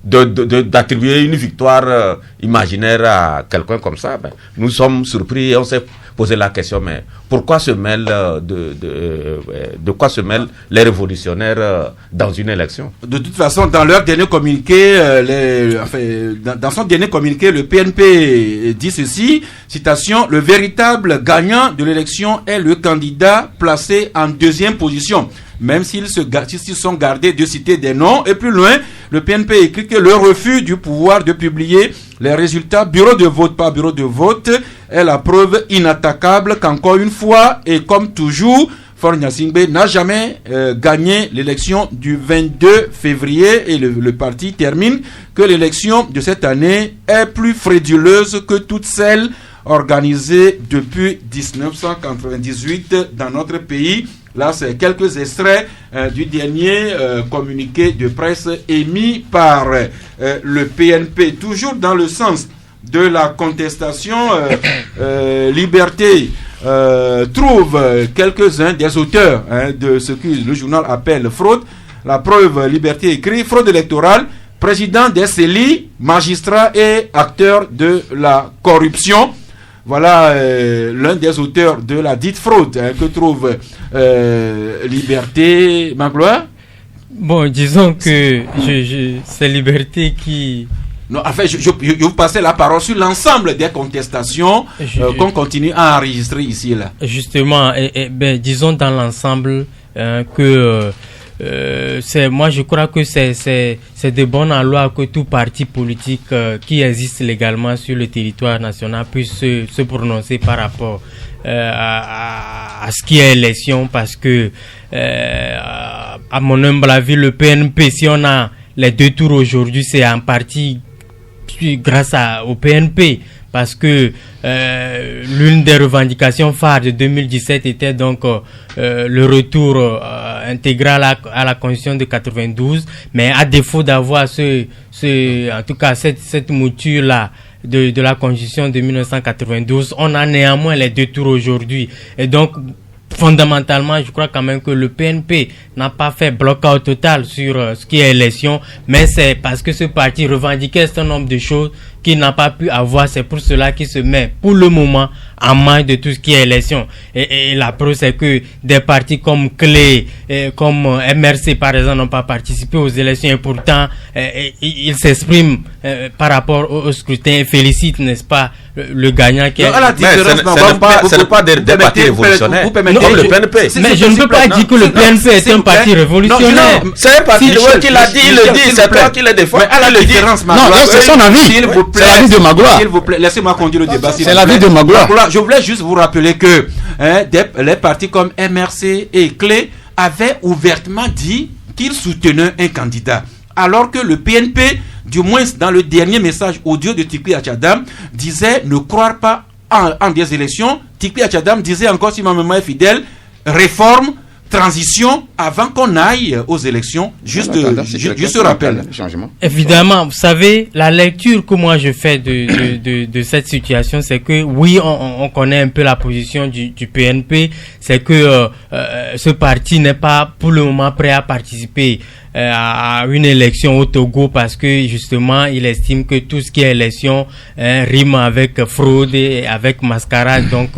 d'attribuer une victoire imaginaire à quelqu'un comme ça. Ben, nous sommes surpris et on s'est poser la question, mais pourquoi se mêlent de quoi se mêlent les révolutionnaires dans une élection? De toute façon, dans leur dernier communiqué, dans son dernier communiqué, le PNP dit ceci, citation, le véritable gagnant de l'élection est le candidat placé en deuxième position. Même s'ils sont gardés de citer des noms. Et plus loin, le PNP écrit que le refus du pouvoir de publier les résultats bureau de vote par bureau de vote est la preuve inattaquable qu'encore une fois, et comme toujours, Faure Gnassingbé n'a jamais gagné l'élection du 22 février et le parti termine que l'élection de cette année est plus frauduleuse que toutes celles organisées depuis 1998 dans notre pays. Là, c'est quelques extraits du dernier communiqué de presse émis par le PNP. Toujours dans le sens de la contestation, Liberté trouve quelques-uns des auteurs de ce que le journal appelle fraude. La preuve, Liberté écrit, fraude électorale, président des CELI, magistrat et acteur de la corruption. Voilà l'un des auteurs de la dite fraude que trouve Liberté. Magloire? Bon, disons que c'est Liberté qui... Non, en fait, je vous passais la parole sur l'ensemble des contestations qu'on continue à enregistrer ici et là. Justement, disons dans l'ensemble que... moi je crois que c'est de bonne loi que tout parti politique qui existe légalement sur le territoire national puisse se prononcer par rapport à ce qui est élection, parce que à mon humble avis, le PNP, si on a les deux tours aujourd'hui, c'est en partie grâce au PNP, parce que l'une des revendications phares de 2017 était donc le retour intégral à la Constitution de 92, mais à défaut d'avoir en tout cas cette mouture là de la Constitution de 1992, on a néanmoins les deux tours aujourd'hui. Et donc fondamentalement, je crois quand même que le PNP n'a pas fait bloc-out total sur ce qui est élection, mais c'est parce que ce parti revendiquait un certain nombre de choses qu'il n'a pas pu avoir. C'est pour cela qu'il se met pour le moment en main de tout ce qui est élection. Et la preuve, c'est que des partis comme Clé, comme MRC par exemple, n'ont pas participé aux élections, et pourtant ils s'expriment par rapport au scrutin et félicitent, n'est-ce pas, le gagnant qui est... Ce n'est pas des partis révolutionnaires. Non, le PNP. Mais je ne peux pas dire que le PNP est un parti révolutionnaire. C'est un parti qui l'a dit, il le dit, c'est toi qui le défends. Non, c'est son avis. C'est l'avis de Magloire. S'il vous plaît, laissez-moi conduire le débat. C'est l'avis de Magloire. Je voulais juste vous rappeler que les partis comme MRC et Clé avaient ouvertement dit qu'ils soutenaient un candidat. Alors que le PNP, du moins dans le dernier message audio de Tikpi Achadam, disait ne croire pas en des élections. Tikpi Achadam disait encore, si ma mémoire est fidèle, réforme, transition avant qu'on aille aux élections. Juste rappel. Évidemment, vous savez, la lecture que moi je fais de cette situation, c'est que oui, on connaît un peu la position du PNP, c'est que ce parti n'est pas pour le moment prêt à participer à une élection au Togo, parce que justement il estime que tout ce qui est élection rime avec fraude et avec mascarade, donc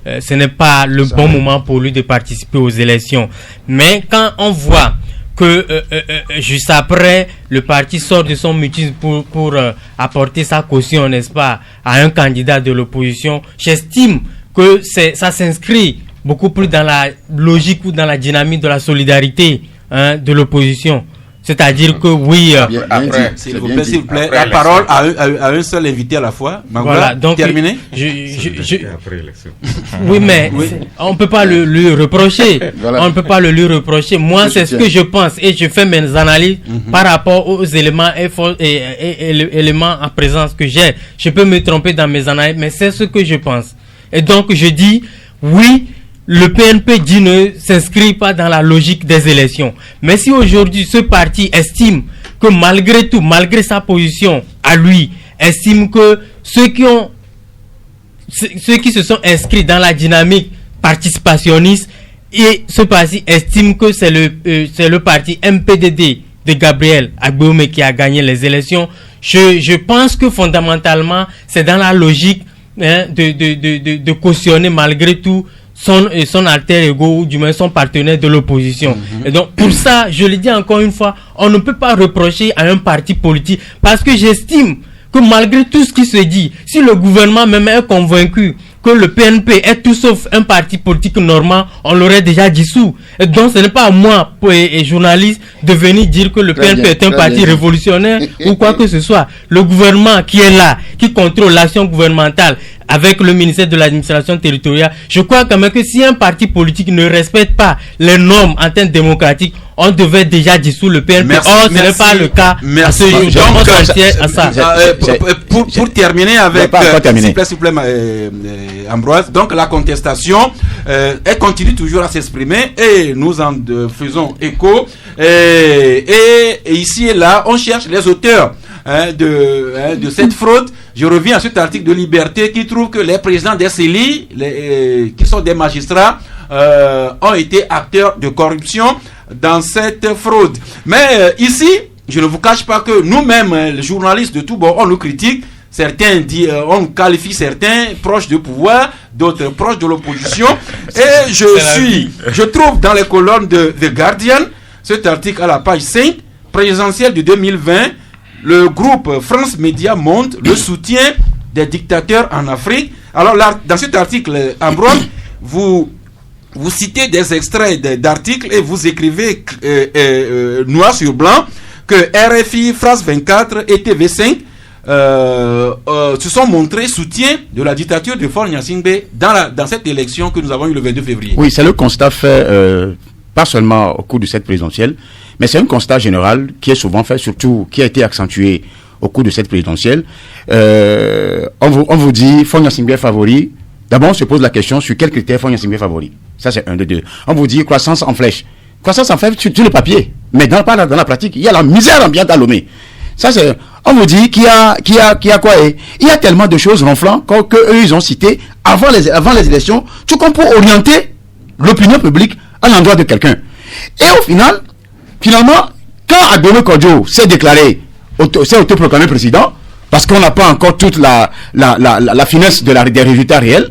ce n'est pas le bon moment pour lui de participer aux élections. Mais quand on voit que juste après le parti sort de son mutisme pour apporter sa caution, n'est-ce pas, à un candidat de l'opposition, j'estime que ça s'inscrit beaucoup plus dans la logique ou dans la dynamique de la solidarité de l'opposition. C'est-à-dire que oui... Après, s'il vous plaît, la parole à un seul invité à la fois. Voilà, donc terminé. Oui, mais on ne peut pas le lui reprocher. On ne peut pas le lui reprocher. Moi, c'est ce que je pense, et je fais mes analyses par rapport aux éléments et éléments en présence que j'ai. Je peux me tromper dans mes analyses, mais c'est ce que je pense. Et donc, je dis oui. Le PNP dit ne s'inscrit pas dans la logique des élections. Mais si aujourd'hui ce parti estime que malgré tout, malgré sa position à lui, estime que ceux qui se sont inscrits dans la dynamique participationniste, et ce parti estime que c'est le parti MPDD de Gabriel Agboume qui a gagné les élections, je pense que fondamentalement c'est dans la logique de cautionner malgré tout son alter ego ou du moins son partenaire de l'opposition. Et donc pour ça, je le dis encore une fois, on ne peut pas reprocher à un parti politique, parce que j'estime que malgré tout ce qui se dit, si le gouvernement même est convaincu que le PNP est tout sauf un parti politique normal, on l'aurait déjà dissous. Et donc ce n'est pas à moi, et journaliste, de venir dire que le PNP est un parti révolutionnaire ou quoi que ce soit. Le gouvernement qui est là, qui contrôle l'action gouvernementale avec le ministère de l'administration territoriale, je crois quand même que si un parti politique ne respecte pas les normes en termes démocratiques, on devait déjà dissoudre le PNP. Or, ce n'est pas le cas à ce jour. Donc, on s'en tient à ça. Pour terminer avec, s'il vous plaît, Ambroise, donc la contestation, elle continue toujours à s'exprimer et nous en faisons écho. Et ici et là, on cherche les auteurs de cette fraude. Je reviens à cet article de Liberté qui trouve que les présidents des CELI, qui sont des magistrats, ont été acteurs de corruption dans cette fraude. Mais ici, je ne vous cache pas que nous-mêmes, les journalistes de tout bord, on nous critique. Certains disent, on qualifie certains proches du pouvoir, d'autres proches de l'opposition. Et je trouve dans les colonnes de The Guardian, cet article à la page 5, présidentielle de 2020, le groupe France Média montre le soutien des dictateurs en Afrique. Alors là, dans cet article, Ambroise, vous citez des extraits d'articles et vous écrivez noir sur blanc que RFI, France 24 et TV5 se sont montrés soutien de la dictature de Faure Gnassingbé dans cette élection que nous avons eu le 22 février. Oui, c'est le constat fait pas seulement au cours de cette présidentielle, mais c'est un constat général qui est souvent fait, surtout qui a été accentué au cours de cette présidentielle. On vous dit Faure Gnassingbé favori. D'abord, on se pose la question sur quels critères Faure Gnassingbé favori. Ça, c'est un de deux. On vous dit croissance en flèche. Croissance en flèche sur le papier, mais dans la pratique, il y a la misère ambiante à Lomé. Ça, c'est. On vous dit qu'il y a quoi? Il y a tellement de choses ronflantes que eux ils ont cité avant les élections, tout comme pour orienter l'opinion publique à l'endroit de quelqu'un. Et au finalement, quand Agbemé Kodjo s'est déclaré, s'est autoproclamé président, parce qu'on n'a pas encore toute la finesse des résultats réels,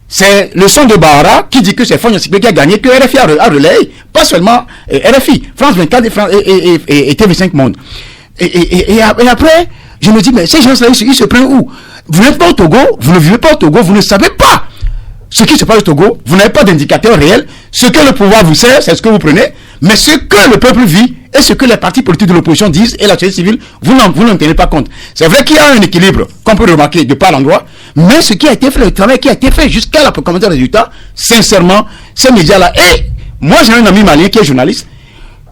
c'est le son de Bahara qui dit que c'est Faure Gnassingbé qui a gagné, que RFI a relayé, pas seulement RFI, France 24 et TV5 Monde. Et après, je me dis, mais ces gens-là, ils se prennent où? Vous n'êtes pas au Togo, vous ne vivez pas au Togo, vous ne savez pas ce qui se passe au Togo, vous n'avez pas d'indicateur réel. Ce que le pouvoir vous sert, c'est ce que vous prenez, mais ce que le peuple vit et ce que les partis politiques de l'opposition disent et la société civile, vous n'en tenez pas compte. C'est vrai qu'il y a un équilibre qu'on peut remarquer de par l'endroit, mais ce qui a été fait, le travail qui a été fait jusqu'à la proclamation des résultats, sincèrement, ces médias-là. Et moi, j'ai un ami malien qui est journaliste.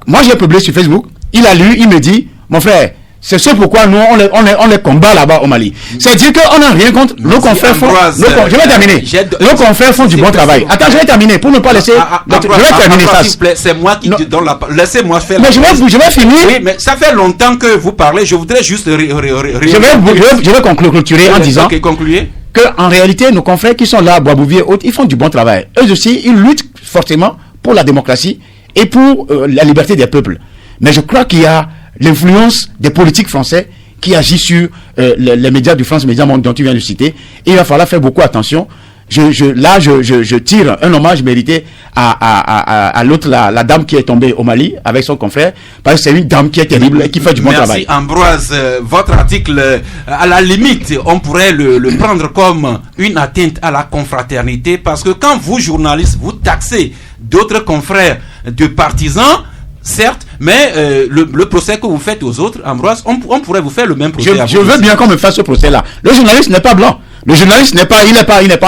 Moi, j'ai publié sur Facebook. Il a lu, il me dit, mon frère, c'est ce pourquoi nous, on les combat là-bas au Mali. C'est-à-dire qu'on n'a rien contre. Nos confrères font. Je vais terminer. Nos confrères font du bon travail. Attends, je vais terminer pour ne pas laisser. Je vais terminer ça. C'est moi qui te donne la parole. Laissez-moi faire. Mais je vais finir. Oui, mais ça fait longtemps que vous parlez. Je voudrais juste. Je vais clôturer en disant. Que en réalité, nos confrères qui sont là à Boisbouvier et autres, ils font du bon travail. Eux aussi, ils luttent forcément pour la démocratie et pour la liberté des peuples. Mais je crois qu'il y a l'influence des politiques français qui agit sur les médias du France Média Monde dont tu viens de citer. Et il va falloir faire beaucoup attention. Je tire un hommage mérité à l'autre, la dame qui est tombée au Mali avec son confrère, parce que c'est une dame qui est terrible et qui fait du bon travail. Merci Ambroise. Votre article, à la limite, on pourrait le prendre comme une atteinte à la confraternité, parce que quand vous, journalistes, vous taxez d'autres confrères de partisans, certes, mais le procès que vous faites aux autres, Ambroise, on pourrait vous faire le même procès. Je veux bien qu'on me fasse ce procès-là. Le journaliste n'est pas blanc. Le journaliste n'est pas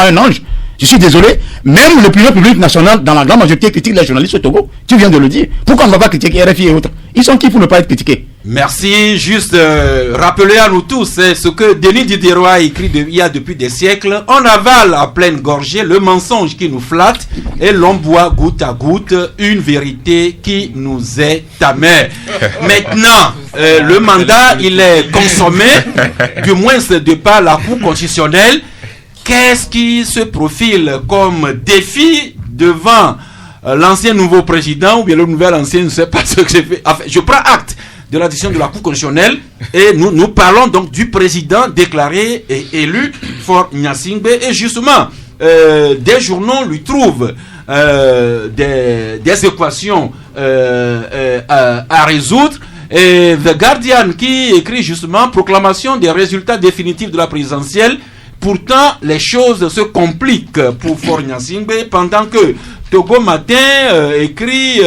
un ange. Je suis désolé. Même l'opinion publique nationale, dans la grande majorité, critique les journalistes au Togo. Tu viens de le dire. Pourquoi on ne va pas critiquer RFI et autres? Ils sont qui pour ne pas être critiqués? Merci. Juste rappeler à nous tous ce que Denis Diderot a écrit il y a depuis des siècles. On avale à pleine gorgée le mensonge qui nous flatte et l'on boit goutte à goutte une vérité qui nous est amère. Maintenant, le mandat, il est consommé, du moins de par la Cour constitutionnelle. Qu'est-ce qui se profile comme défi devant l'ancien nouveau président ou bien le nouvel ancien, je ne sais pas ce que j'ai fait. Enfin, je prends acte de la décision de la Cour constitutionnelle et nous parlons donc du président déclaré et élu Faure Gnassingbé et justement des journaux lui trouvent des équations à résoudre. Et The Guardian qui écrit justement proclamation des résultats définitifs de la présidentielle. Pourtant, les choses se compliquent pour Faure Gnassingbé pendant que Togo Matin écrit,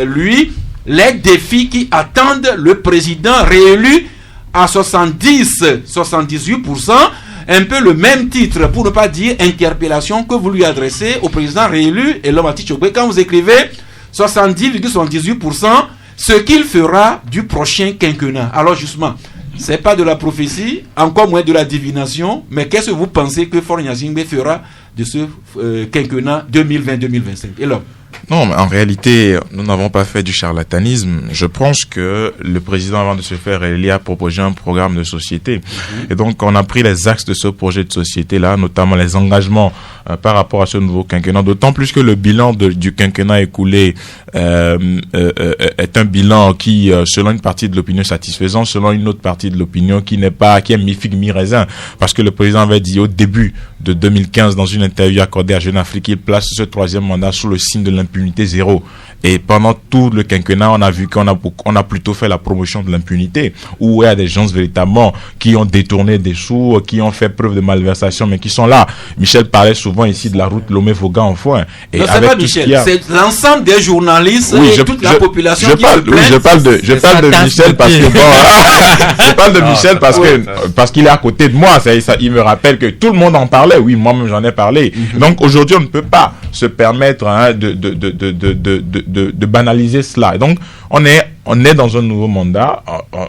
lui, les défis qui attendent le président réélu à 78%. Un peu le même titre, pour ne pas dire interpellation, que vous lui adressez au président réélu et l'homme Tchobé quand vous écrivez 70,78%, ce qu'il fera du prochain quinquennat. Alors justement, c'est pas de la prophétie, encore moins de la divination, mais qu'est-ce que vous pensez que Faure Gnassingbé fera de ce quinquennat 2020-2025? Et là, non, mais en réalité, nous n'avons pas fait du charlatanisme. Je pense que le président, avant de se faire élire, a proposé un programme de société. Et donc, on a pris les axes de ce projet de société-là, notamment les engagements par rapport à ce nouveau quinquennat. D'autant plus que le bilan du quinquennat écoulé est un bilan qui, selon une partie de l'opinion, satisfaisant, selon une autre partie de l'opinion qui est mi-figue, mi-raisin. Parce que le président avait dit au début de 2015, dans une interview accordée à Jeune Afrique, il place ce troisième mandat sous le signe de l'impunité zéro. Et pendant tout le quinquennat, on a vu qu'on a plutôt fait la promotion de l'impunité, où il y a des gens véritablement qui ont détourné des sous, qui ont fait preuve de malversation, mais qui sont là. Michel parlait souvent ici de la route Lomé-Vogan en foin. Et non, c'est pas Michel, c'est l'ensemble des journalistes et toute la population qui se plaint. Je parle de Michel parce que je parle de Michel parce qu'il est à côté de moi. Il me rappelle que tout le monde en parlait. Oui, moi-même j'en ai parlé. Donc aujourd'hui, on ne peut pas se permettre de banaliser cela. Et donc, on est dans un nouveau mandat,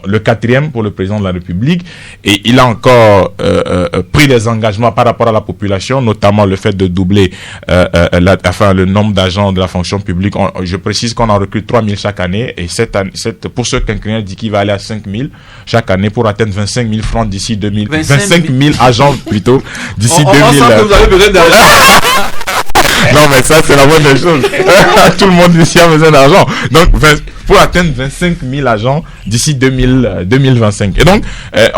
le 4e pour le président de la République, et il a encore pris des engagements par rapport à la population, notamment le fait de doubler le nombre d'agents de la fonction publique. Je précise qu'on en recrute 3 000 chaque année, et pour ce quinquennat, dit qu'il va aller à 5 000 chaque année pour atteindre 25 000 francs d'ici 2000. 25 000 agents plutôt d'ici 2000. On sent que vous avez besoin d'argent. Non, mais ça, c'est la bonne des choses. Tout le monde ici a besoin d'argent. Donc, pour atteindre 25 000 agents d'ici 2025. Et donc,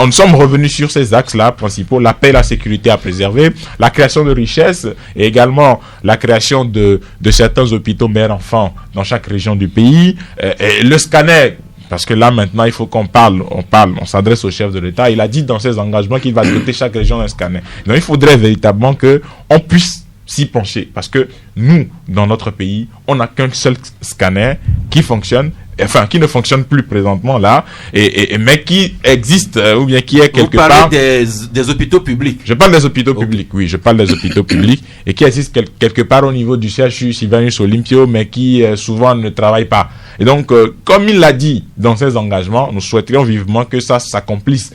nous sommes revenus sur ces axes-là principaux, la paix et la sécurité à préserver, la création de richesses et également la création de certains hôpitaux mère-enfant dans chaque région du pays, et le scanner. Parce que là, maintenant, il faut qu'on parle, on s'adresse au chef de l'État. Il a dit dans ses engagements qu'il va doter chaque région d'un scanner. Donc, il faudrait véritablement qu'on puisse s'y pencher. Parce que nous, dans notre pays, on n'a qu'un seul scanner qui fonctionne, qui ne fonctionne plus présentement là, mais qui existe, ou bien qui est quelque part. Vous parlez des hôpitaux publics. Je parle des hôpitaux publics, oui, je parle des hôpitaux publics, et qui existe quelque part au niveau du CHU Sylvanus Olympio, mais qui souvent ne travaille pas. Et donc, comme il l'a dit dans ses engagements, nous souhaiterions vivement que ça s'accomplisse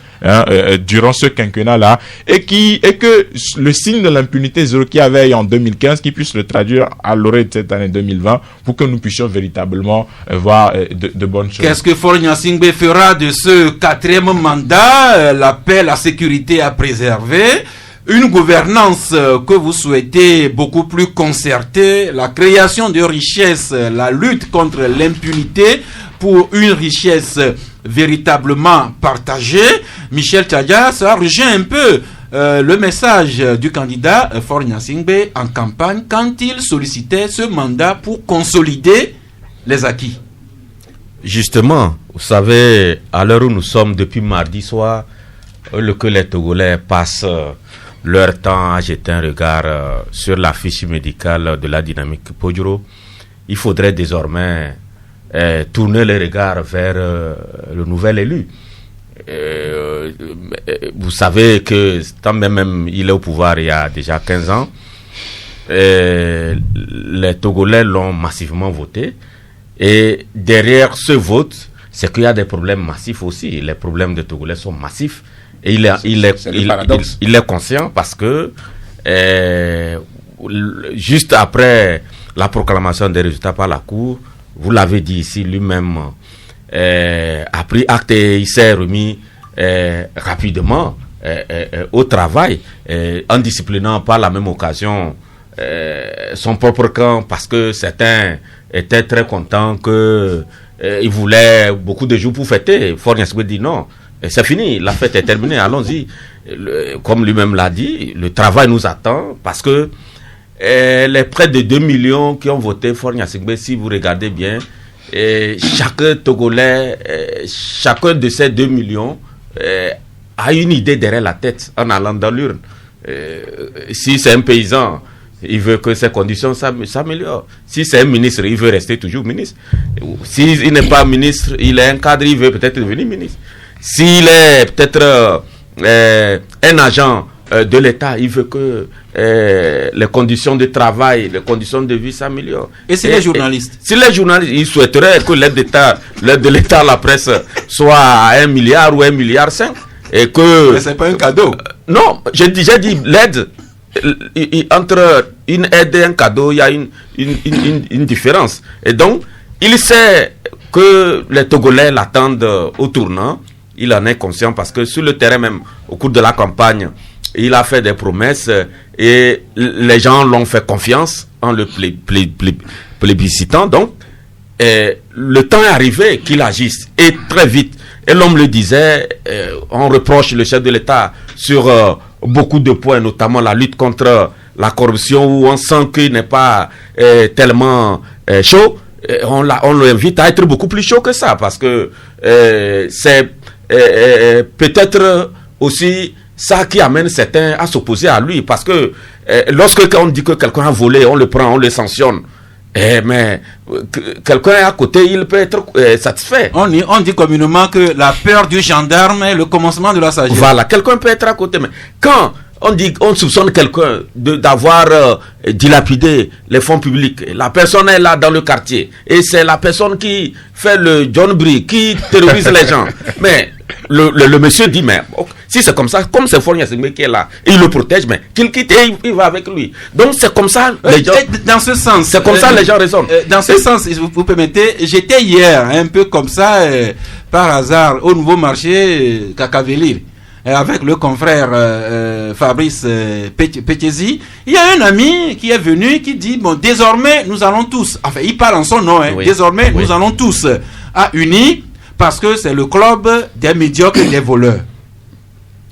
durant ce quinquennat-là, et que le signe de l'impunité zéro qu'il y avait en 2015, qui puisse le traduire à l'orée de cette année 2020, pour que nous puissions véritablement voir de bonnes choses. Qu'est-ce que Faure Gnassingbé fera de ce 4e mandat? La paix, la sécurité à préserver, une gouvernance que vous souhaitez beaucoup plus concertée, la création de richesses, la lutte contre l'impunité pour une richesse véritablement partagée. Michel Tchadja, ça rejoint un peu le message du candidat Faure Gnassingbé en campagne quand il sollicitait ce mandat pour consolider les acquis. Justement, vous savez, à l'heure où nous sommes depuis mardi soir, que les Togolais passent leur temps à jeter un regard sur la fiche médicale de la dynamique Podjoro, il faudrait désormais tourner les regards vers le nouvel élu. Vous savez que tant même il est au pouvoir il y a déjà 15 ans, les Togolais l'ont massivement voté. Et derrière ce vote, c'est qu'il y a des problèmes massifs aussi. Les problèmes des Togolais sont massifs. Et il est conscient parce que juste après la proclamation des résultats par la Cour, vous l'avez dit ici lui-même, a pris acte et il s'est remis rapidement au travail, en disciplinant par la même occasion son propre camp, parce que certains étaient très contents que il voulait beaucoup de jours pour fêter. Faure Gnassingbé dit non, c'est fini, la fête est terminée, allons-y. Comme lui-même l'a dit, le travail nous attend parce que les près de 2 millions qui ont voté Faure Gnassingbé, si vous regardez bien, chaque Togolais, chacun de ces 2 millions a une idée derrière la tête en allant dans l'urne. Si c'est un paysan, il veut que ses conditions s'améliorent. Si c'est un ministre, il veut rester toujours ministre. S'il n'est pas ministre, il est un cadre, il veut peut-être devenir ministre. S'il est peut-être un agent de l'État, il veut que les conditions de travail, les conditions de vie s'améliorent. Et si les journalistes? Si les journalistes, ils souhaiteraient que l'aide de l'État à la presse soit à 1 milliard ou 1,5 milliard. Et que... Mais c'est pas un cadeau. Non, j'ai dit l'aide. Entre une aide et un cadeau, il y a une différence. Et donc, il sait que les Togolais l'attendent au tournant. Il en est conscient parce que sur le terrain même, au cours de la campagne, il a fait des promesses et les gens l'ont fait confiance en le plébiscitant. Donc, le temps est arrivé qu'il agisse et très vite. Et l'homme le disait, on reproche le chef de l'État sur beaucoup de points, notamment la lutte contre la corruption, où on sent qu'il n'est pas tellement chaud. On l'invite à être beaucoup plus chaud que ça, parce que c'est peut-être aussi ça qui amène certains à s'opposer à lui, parce que lorsque on dit que quelqu'un a volé, on le prend, on le sanctionne. Mais quelqu'un à côté, il peut être satisfait. On dit communément que la peur du gendarme est le commencement de la sagesse. Voilà, quelqu'un peut être à côté. Mais quand on soupçonne quelqu'un d'avoir dilapidé les fonds publics, la personne est là dans le quartier, et c'est la personne qui fait le John Brie, qui terrorise les gens. Mais le monsieur dit, mais si c'est comme ça, comme c'est Faure Gnassingbé qui est là, il le protège, mais qu'il quitte et il va avec lui. Donc c'est comme ça, les gens, dans ce sens, c'est comme ça les gens raisonnent. Dans ce sens, si vous permettez, j'étais hier un peu comme ça, par hasard, au nouveau marché Cacavelir, avec le confrère Fabrice Pétiesi. Il y a un ami qui est venu, qui dit, bon, désormais, nous allons tous, enfin, il parle en son nom, oui. Désormais, nous allons tous à UNI, parce que c'est le club des médiocres et des voleurs.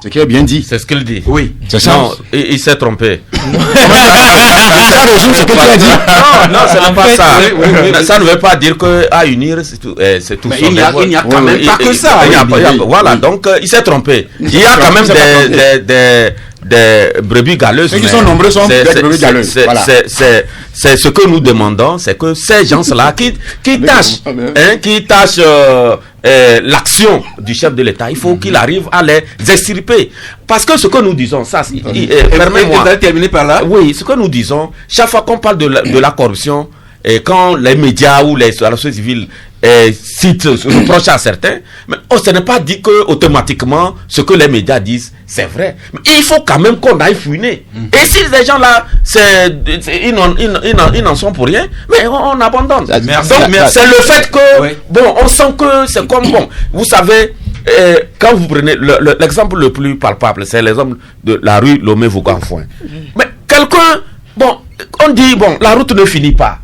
Ce qui est bien dit. C'est ce qu'il dit. Oui. C'est ça. Non, il s'est trompé. Ça résume ce que tu as dit. Non, ce n'est pas ça. Oui. Ça ne veut pas dire qu'à unir, c'est tout. Mais il n'y a quand même pas que ça. Voilà, donc il s'est trompé. Il y a quand même des brebis galeuses. Ceux qui sont nombreux sont des brebis galeuses. Voilà. C'est ce que nous demandons, c'est que ces gens-là qui tâchent l'action du chef de l'État, il faut qu'il arrive à les extirper. Parce que ce que nous disons, ça, permets-moi. Vous allez terminer par là? Oui, ce que nous disons, chaque fois qu'on parle de la corruption, et quand les médias ou la société civile citent, reprochent à certains, mais ce n'est pas dit que automatiquement ce que les médias disent c'est vrai. Mais il faut quand même qu'on aille fouiner. Et si les gens là, ils n'en sont pour rien, mais on abandonne. Merci. Donc c'est le fait que bon, on sent que c'est comme bon. Vous savez, quand vous prenez l'exemple le plus palpable, c'est l'exemple de la rue Lomé-Vaugan-Foin. Mais quelqu'un, bon, on dit bon, la route ne finit pas.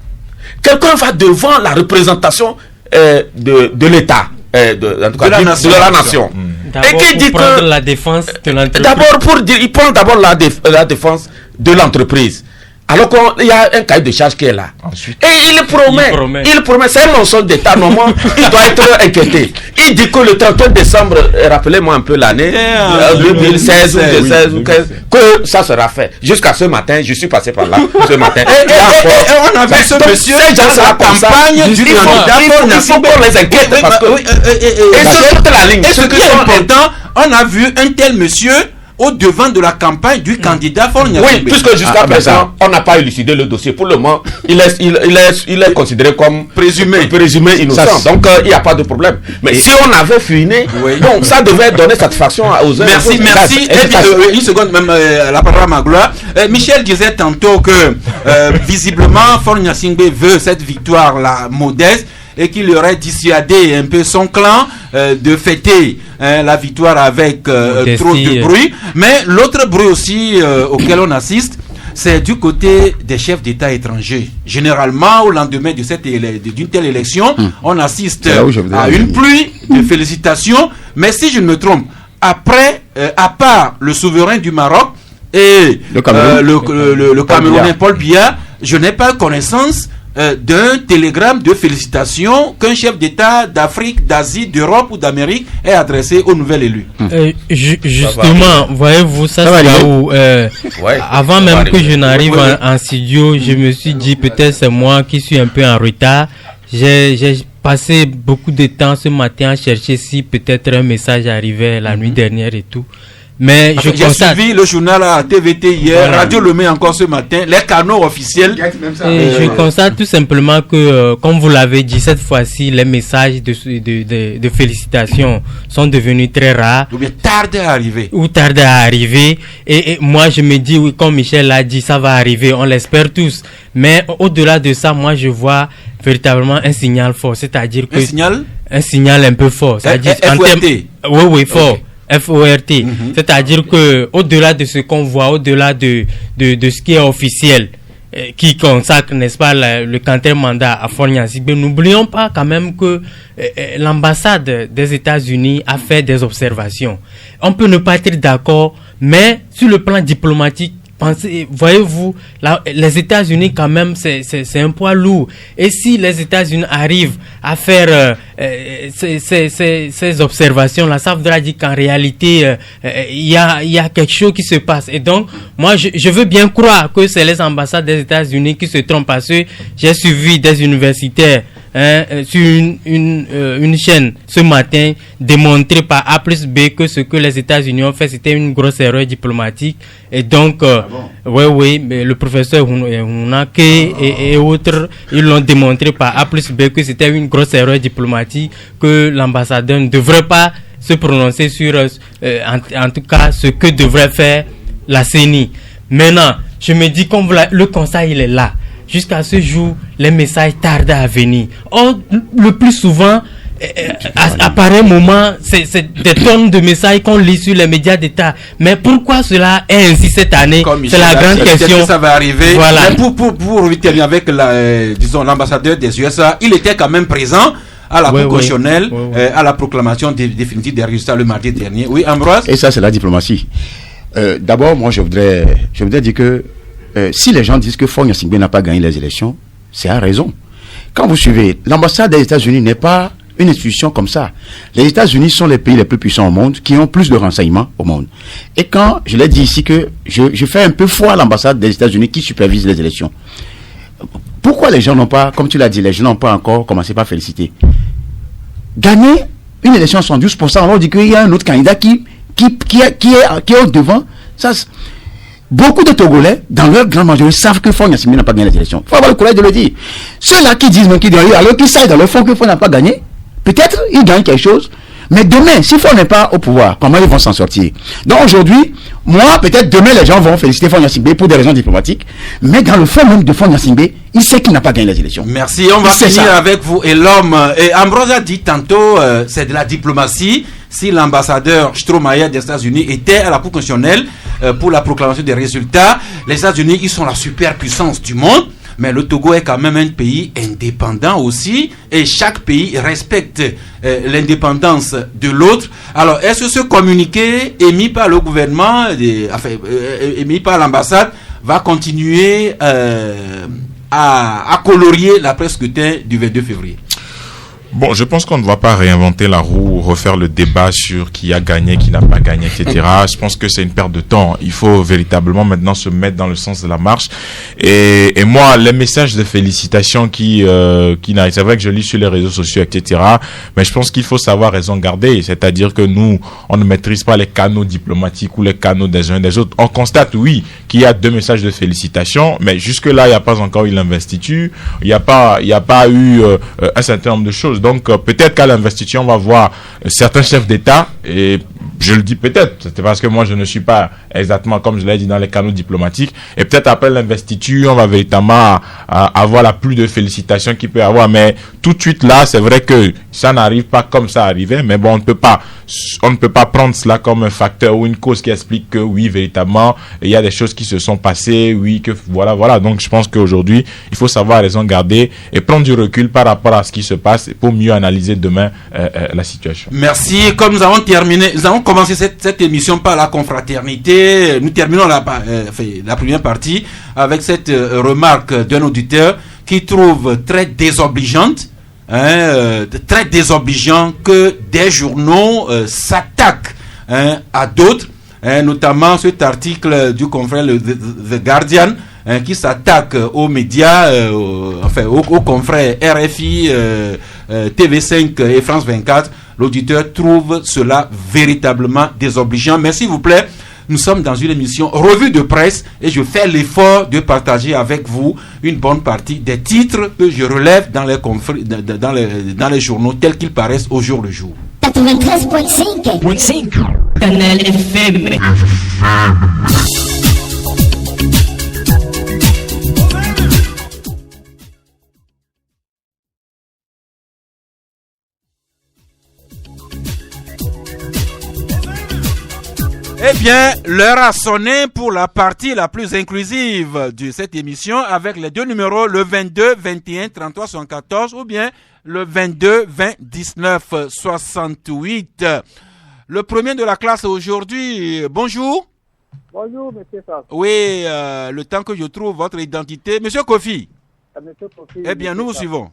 Quelqu'un va devant la représentation de l'État, en tout cas, de la nation. Et qui dit que la défense de l'entreprise. D'abord pour dire, il prend d'abord la défense de l'entreprise. Alors qu'il y a un cahier de charge qui est là. Ensuite, et il promet, c'est un mensonge d'État, normalement, il doit être inquiété. Il dit que le 31 décembre, rappelez-moi un peu l'année, 2016 ou 2016 ou 15, que ça sera fait. Jusqu'à ce matin, je suis passé par là, ce matin. Et on a vu ce monsieur dans la campagne du candidat. Il faut qu'on les inquiète parce que... Et sur toute la ligne. Et ce qui est important, on a vu un tel monsieur au devant de la campagne du candidat Faure Gnassingbé. Oui, puisque jusqu'à présent, on n'a pas élucidé le dossier. Pour le moment, il est considéré comme présumé innocent. Donc, il n'y a pas de problème. Mais si on avait fouiné, bon, ça devait donner satisfaction aux uns. Merci. Une seconde, même la parole à ma gloire. Michel disait tantôt que visiblement, Faure Gnassingbé veut cette victoire-là modeste, et qu'il aurait dissuadé un peu son clan de fêter la victoire avec trop de bruit. Mais l'autre bruit aussi auquel on assiste, c'est du côté des chefs d'État étrangers. Généralement, au lendemain de d'une telle élection, on assiste à une pluie de félicitations. Mais si je ne me trompe, après, à part le souverain du Maroc et le Camerounais Paul Biya, je n'ai pas connaissance d'un télégramme de félicitations qu'un chef d'État d'Afrique, d'Asie, d'Europe ou d'Amérique ait adressé au nouvel élu. Justement, voyez-vous, ça c'est là où, avant même que je n'arrive en studio, je me suis dit peut-être c'est moi qui suis un peu en retard. J'ai passé beaucoup de temps ce matin à chercher si peut-être un message arrivait la nuit dernière et tout. Mais j'ai suivi le journal à TVT hier, Radio Le Mai encore ce matin, les canaux officiels. Je constate tout simplement que, comme vous l'avez dit, cette fois-ci, les messages de félicitations sont devenus très rares. Ou bien tardent à arriver. Ou tardent à arriver. Et moi, je me dis, oui, comme Michel l'a dit, ça va arriver, on l'espère tous. Mais au-delà de ça, moi, je vois véritablement un signal fort. C'est-à-dire que... Un signal un peu fort. C'est-à-dire oui, fort. Okay. FORT, c'est-à-dire que au-delà de ce qu'on voit, au-delà de ce qui est officiel, qui consacre, n'est-ce pas, le quatrième mandat à Faure Gnassingbé, n'oublions pas quand même que l'ambassade des États-Unis a fait des observations. On peut ne pas être d'accord, mais sur le plan diplomatique, voyez-vous, les États-Unis quand même c'est un poids lourd. Et si les États-Unis arrivent à faire ces observations là, ça voudra dire qu'en réalité il y a quelque chose qui se passe. Et donc moi je veux bien croire que c'est les ambassades des États-Unis qui se trompent, parce que j'ai suivi des universitaires sur une chaîne ce matin démontrer par A plus B que ce que les États-Unis ont fait, c'était une grosse erreur diplomatique. Et donc oui, mais le professeur Hunake et autres, ils l'ont démontré par A plus B que c'était une grosse erreur diplomatique, que l'ambassadeur ne devrait pas se prononcer sur en tout cas ce que devrait faire la CENI. Maintenant, je me dis, comme le constat il est là. Jusqu'à ce jour, les messages tardent à venir. Or, le plus souvent, à pareil moment, c'est des tonnes de messages qu'on lit sur les médias d'État. Mais pourquoi cela est ainsi cette année? C'est la grande question. Ça va arriver. Voilà. Mais pour terminer avec l'ambassadeur des USA, il était quand même présent à la Cour constitutionnelle, à la proclamation définitive des résultats le mardi dernier. Oui, Ambroise. Et ça, c'est la diplomatie. D'abord, moi, je voudrais dire que si les gens disent que Faure Gnassingbé n'a pas gagné les élections, c'est à raison. Quand vous suivez, l'ambassade des États-Unis n'est pas une institution comme ça. Les États-Unis sont les pays les plus puissants au monde, qui ont plus de renseignements au monde. Et quand je l'ai dit ici que je fais un peu foi à l'ambassade des États-Unis qui supervise les élections. Pourquoi les gens n'ont pas, comme tu l'as dit, les gens n'ont pas encore commencé par féliciter? Gagner une élection à 112%, on dit qu'il y a un autre candidat qui est au devant. Ça, beaucoup de Togolais, dans leur grande majorité, savent que Faure Gnassingbé n'a pas gagné les élections. Il faut avoir le courage de le dire. Ceux-là qui disent, alors qu'ils savent dans leur fond que Faure n'a pas gagné, peut-être ils gagnent quelque chose. Mais demain, si Faure n'est pas au pouvoir, comment ils vont s'en sortir? Donc aujourd'hui, moi, peut-être demain, les gens vont féliciter Faure Gnassingbé pour des raisons diplomatiques. Mais dans le fond même de Faure Gnassingbé, il sait qu'il n'a pas gagné les élections. Merci, on va finir avec vous et l'homme. Et Ambroise a dit tantôt, c'est de la diplomatie. Si l'ambassadeur Stromae des États-Unis était à la Cour constitutionnelle pour la proclamation des résultats, les États-Unis, ils sont la superpuissance du monde. Mais le Togo est quand même un pays indépendant aussi, et chaque pays respecte l'indépendance de l'autre. Alors, est-ce que ce communiqué émis par le gouvernement, émis par l'ambassade, va continuer à colorier l'après-scrutin du 22 février? Bon, je pense qu'on ne va pas réinventer la roue, refaire le débat sur qui a gagné, qui n'a pas gagné, etc. Je pense que c'est une perte de temps. Il faut véritablement maintenant se mettre dans le sens de la marche. Et moi, les messages de félicitations qui n'arrivent, c'est vrai que je lis sur les réseaux sociaux, etc. Mais je pense qu'il faut savoir raison garder. C'est-à-dire que nous, on ne maîtrise pas les canaux diplomatiques ou les canaux des uns et des autres. On constate, oui, qu'il y a 2 messages de félicitations, mais jusque-là, il n'y a pas encore eu l'investiture. Il n'y a pas eu un certain nombre de choses. Donc, peut-être qu'à l'investiture, on va voir certains chefs d'État et Je le dis peut-être, c'est parce que moi je ne suis pas exactement, comme je l'ai dit, dans les canaux diplomatiques. Et peut-être après l'investiture, on va véritablement avoir la pluie de félicitations qu'il peut y avoir. Mais tout de suite là, c'est vrai que ça n'arrive pas comme ça arrivait. Mais bon, on ne peut pas prendre cela comme un facteur ou une cause qui explique que oui, véritablement, il y a des choses qui se sont passées, oui, que voilà. Donc je pense qu'aujourd'hui, il faut savoir raison garder et prendre du recul par rapport à ce qui se passe pour mieux analyser demain la situation. Merci. Comme nous avons commencé cette émission par la confraternité. Nous terminons la première partie avec cette remarque d'un auditeur qui trouve très désobligeante, très désobligeant que des journaux s'attaquent à d'autres, notamment cet article du confrère The Guardian, qui s'attaque aux médias, aux confrères RFI, TV5 et France 24. L'auditeur trouve cela véritablement désobligeant. Mais s'il vous plaît, nous sommes dans une émission revue de presse et je fais l'effort de partager avec vous une bonne partie des titres que je relève dans les journaux tels qu'ils paraissent au jour le jour. 93.5 Canal FM. Eh bien, l'heure a sonné pour la partie la plus inclusive de cette émission avec les deux numéros, le 22 21 33 74 ou bien le 22 20 19 68. Le premier de la classe aujourd'hui, bonjour. Bonjour, monsieur Sass. Oui, le temps que je trouve votre identité. Monsieur Kofi. Monsieur Kofi. Eh bien, nous vous suivons.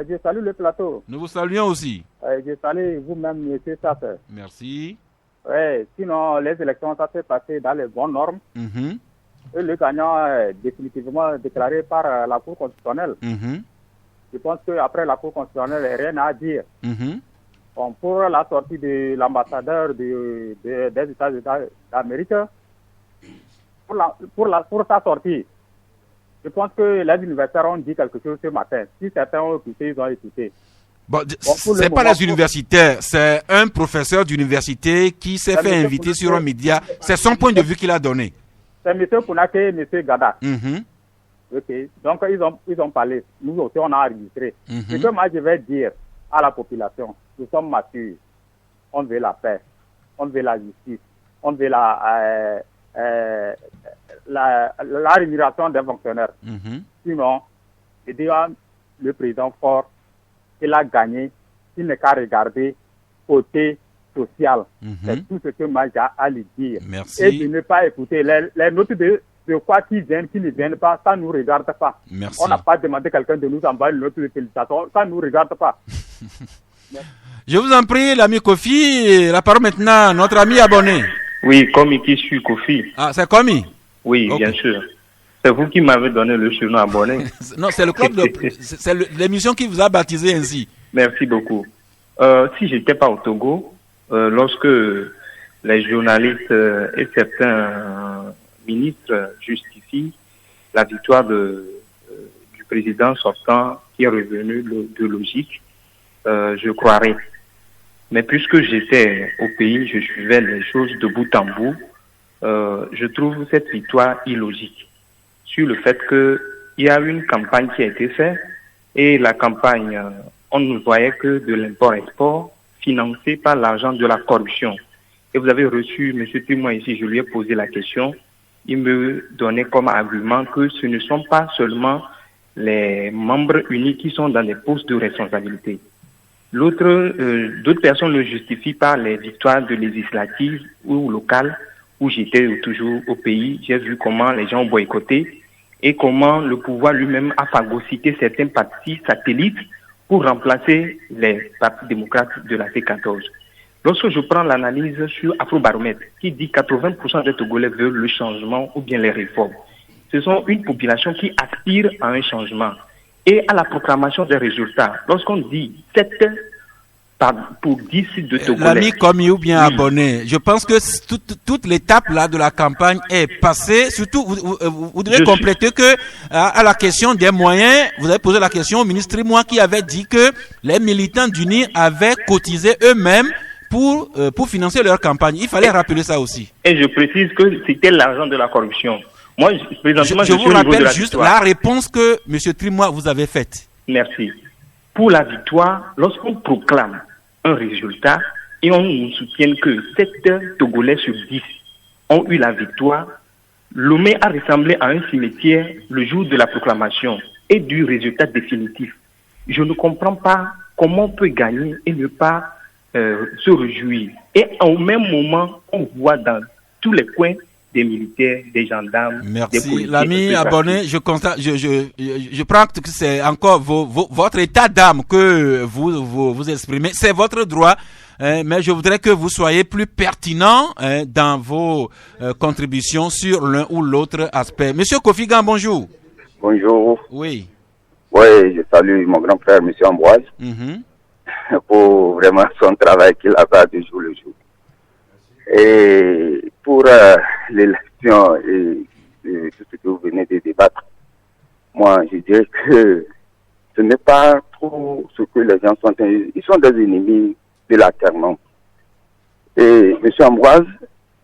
Je salue le plateau. Nous vous saluons aussi. Je salue vous-même, monsieur Sass. Merci. Oui, sinon, les élections, ça s'est passé dans les bonnes normes. Et le gagnant est définitivement déclaré par la Cour constitutionnelle. Je pense qu'après la Cour constitutionnelle, il n'y a rien à dire. Bon, pour la sortie de l'ambassadeur des États-Unis d'Amérique, pour sa sortie, je pense que les universitaires ont dit quelque chose ce matin. Si certains ont écouté, ils ont écouté. Bon, c'est pas les universitaires, c'est un professeur d'université qui s'est fait inviter sur un média. C'est son point de vue qu'il a donné. C'est M. Kounake et M. Gada. Ok, donc ils ont parlé. Nous aussi, on a enregistré. Ce que moi, je vais dire à la population, nous sommes matures. On veut la paix. On veut la justice. On veut la rémunération des fonctionnaires. Sinon, je dis à le président fort, il a gagné, il n'est qu'à regarder côté social. C'est tout ce que moi j'ai à lui dire. Merci. Et de ne pas écouter les notes de quoi qui viennent, qui ne viennent pas, ça ne nous regarde pas. Merci. On n'a pas demandé à quelqu'un de nous envoyer une note de félicitations, ça ne nous regarde pas. Je vous en prie, l'ami Kofi, la parole maintenant à notre ami abonné. Oui, Komi qui suit Kofi. Ah, c'est Komi? Oui, okay. Bien sûr. C'est vous qui m'avez donné le surnom abonné. Non, c'est le club c'est l'émission qui vous a baptisé ainsi. Merci beaucoup. Si j'étais pas au Togo, lorsque les journalistes et certains ministres justifient la victoire du président sortant qui est revenu de logique, je croirais. Mais puisque j'étais au pays, je suivais les choses de bout en bout, je trouve cette victoire illogique. Sur le fait qu'il y a une campagne qui a été faite et la campagne, on ne voyait que de l'import-export financé par l'argent de la corruption. Et vous avez reçu M. Témoin ici, je lui ai posé la question. Il me donnait comme argument que ce ne sont pas seulement les membres unis qui sont dans des postes de responsabilité. D'autres personnes le justifient par les victoires de législatives ou locales où j'étais toujours au pays. J'ai vu comment les gens ont boycotté et comment le pouvoir lui-même a phagocyté certains partis satellites pour remplacer les partis démocrates de la C14. Lorsque je prends l'analyse sur Afrobaromètre, qui dit 80% des Togolais veulent le changement ou bien les réformes, ce sont une population qui aspire à un changement. Et à la proclamation des résultats, lorsqu'on dit 7 pour 10 de Togolais. L'ami commis ou bien abonné, je pense que toute l'étape là de la campagne est passée. Surtout, vous devez compléter que à la question des moyens, vous avez posé la question au ministre Moua qui avait dit que les militants d'UNI avaient cotisé eux-mêmes pour financer leur campagne. Il fallait rappeler ça aussi. Et je précise que c'était l'argent de la corruption. Moi, présentement, je vous rappelle juste la réponse que M. Trimois vous avait faite. Merci. Pour la victoire, lorsqu'on proclame un résultat et on nous soutient que 7 Togolais sur 10 ont eu la victoire, Lomé a ressemblé à un cimetière le jour de la proclamation et du résultat définitif. Je ne comprends pas comment on peut gagner et ne pas se réjouir. Et au même moment, on voit dans tous les coins des militaires, des gendarmes, des policiers. L'ami abonné, je constate, je prends que c'est encore votre état d'âme que vous exprimez. C'est votre droit, mais je voudrais que vous soyez plus pertinent dans vos contributions sur l'un ou l'autre aspect. Monsieur Kofigan, bonjour. Bonjour. Oui. Oui, je salue mon grand frère, Monsieur Ambroise, pour vraiment son travail qu'il a fait de jour le jour. Et pour l'élection et tout ce que vous venez de débattre, moi je dirais que ce n'est pas trop ce que les gens sont. Ils sont des ennemis de l'alternance. Et M. Ambroise,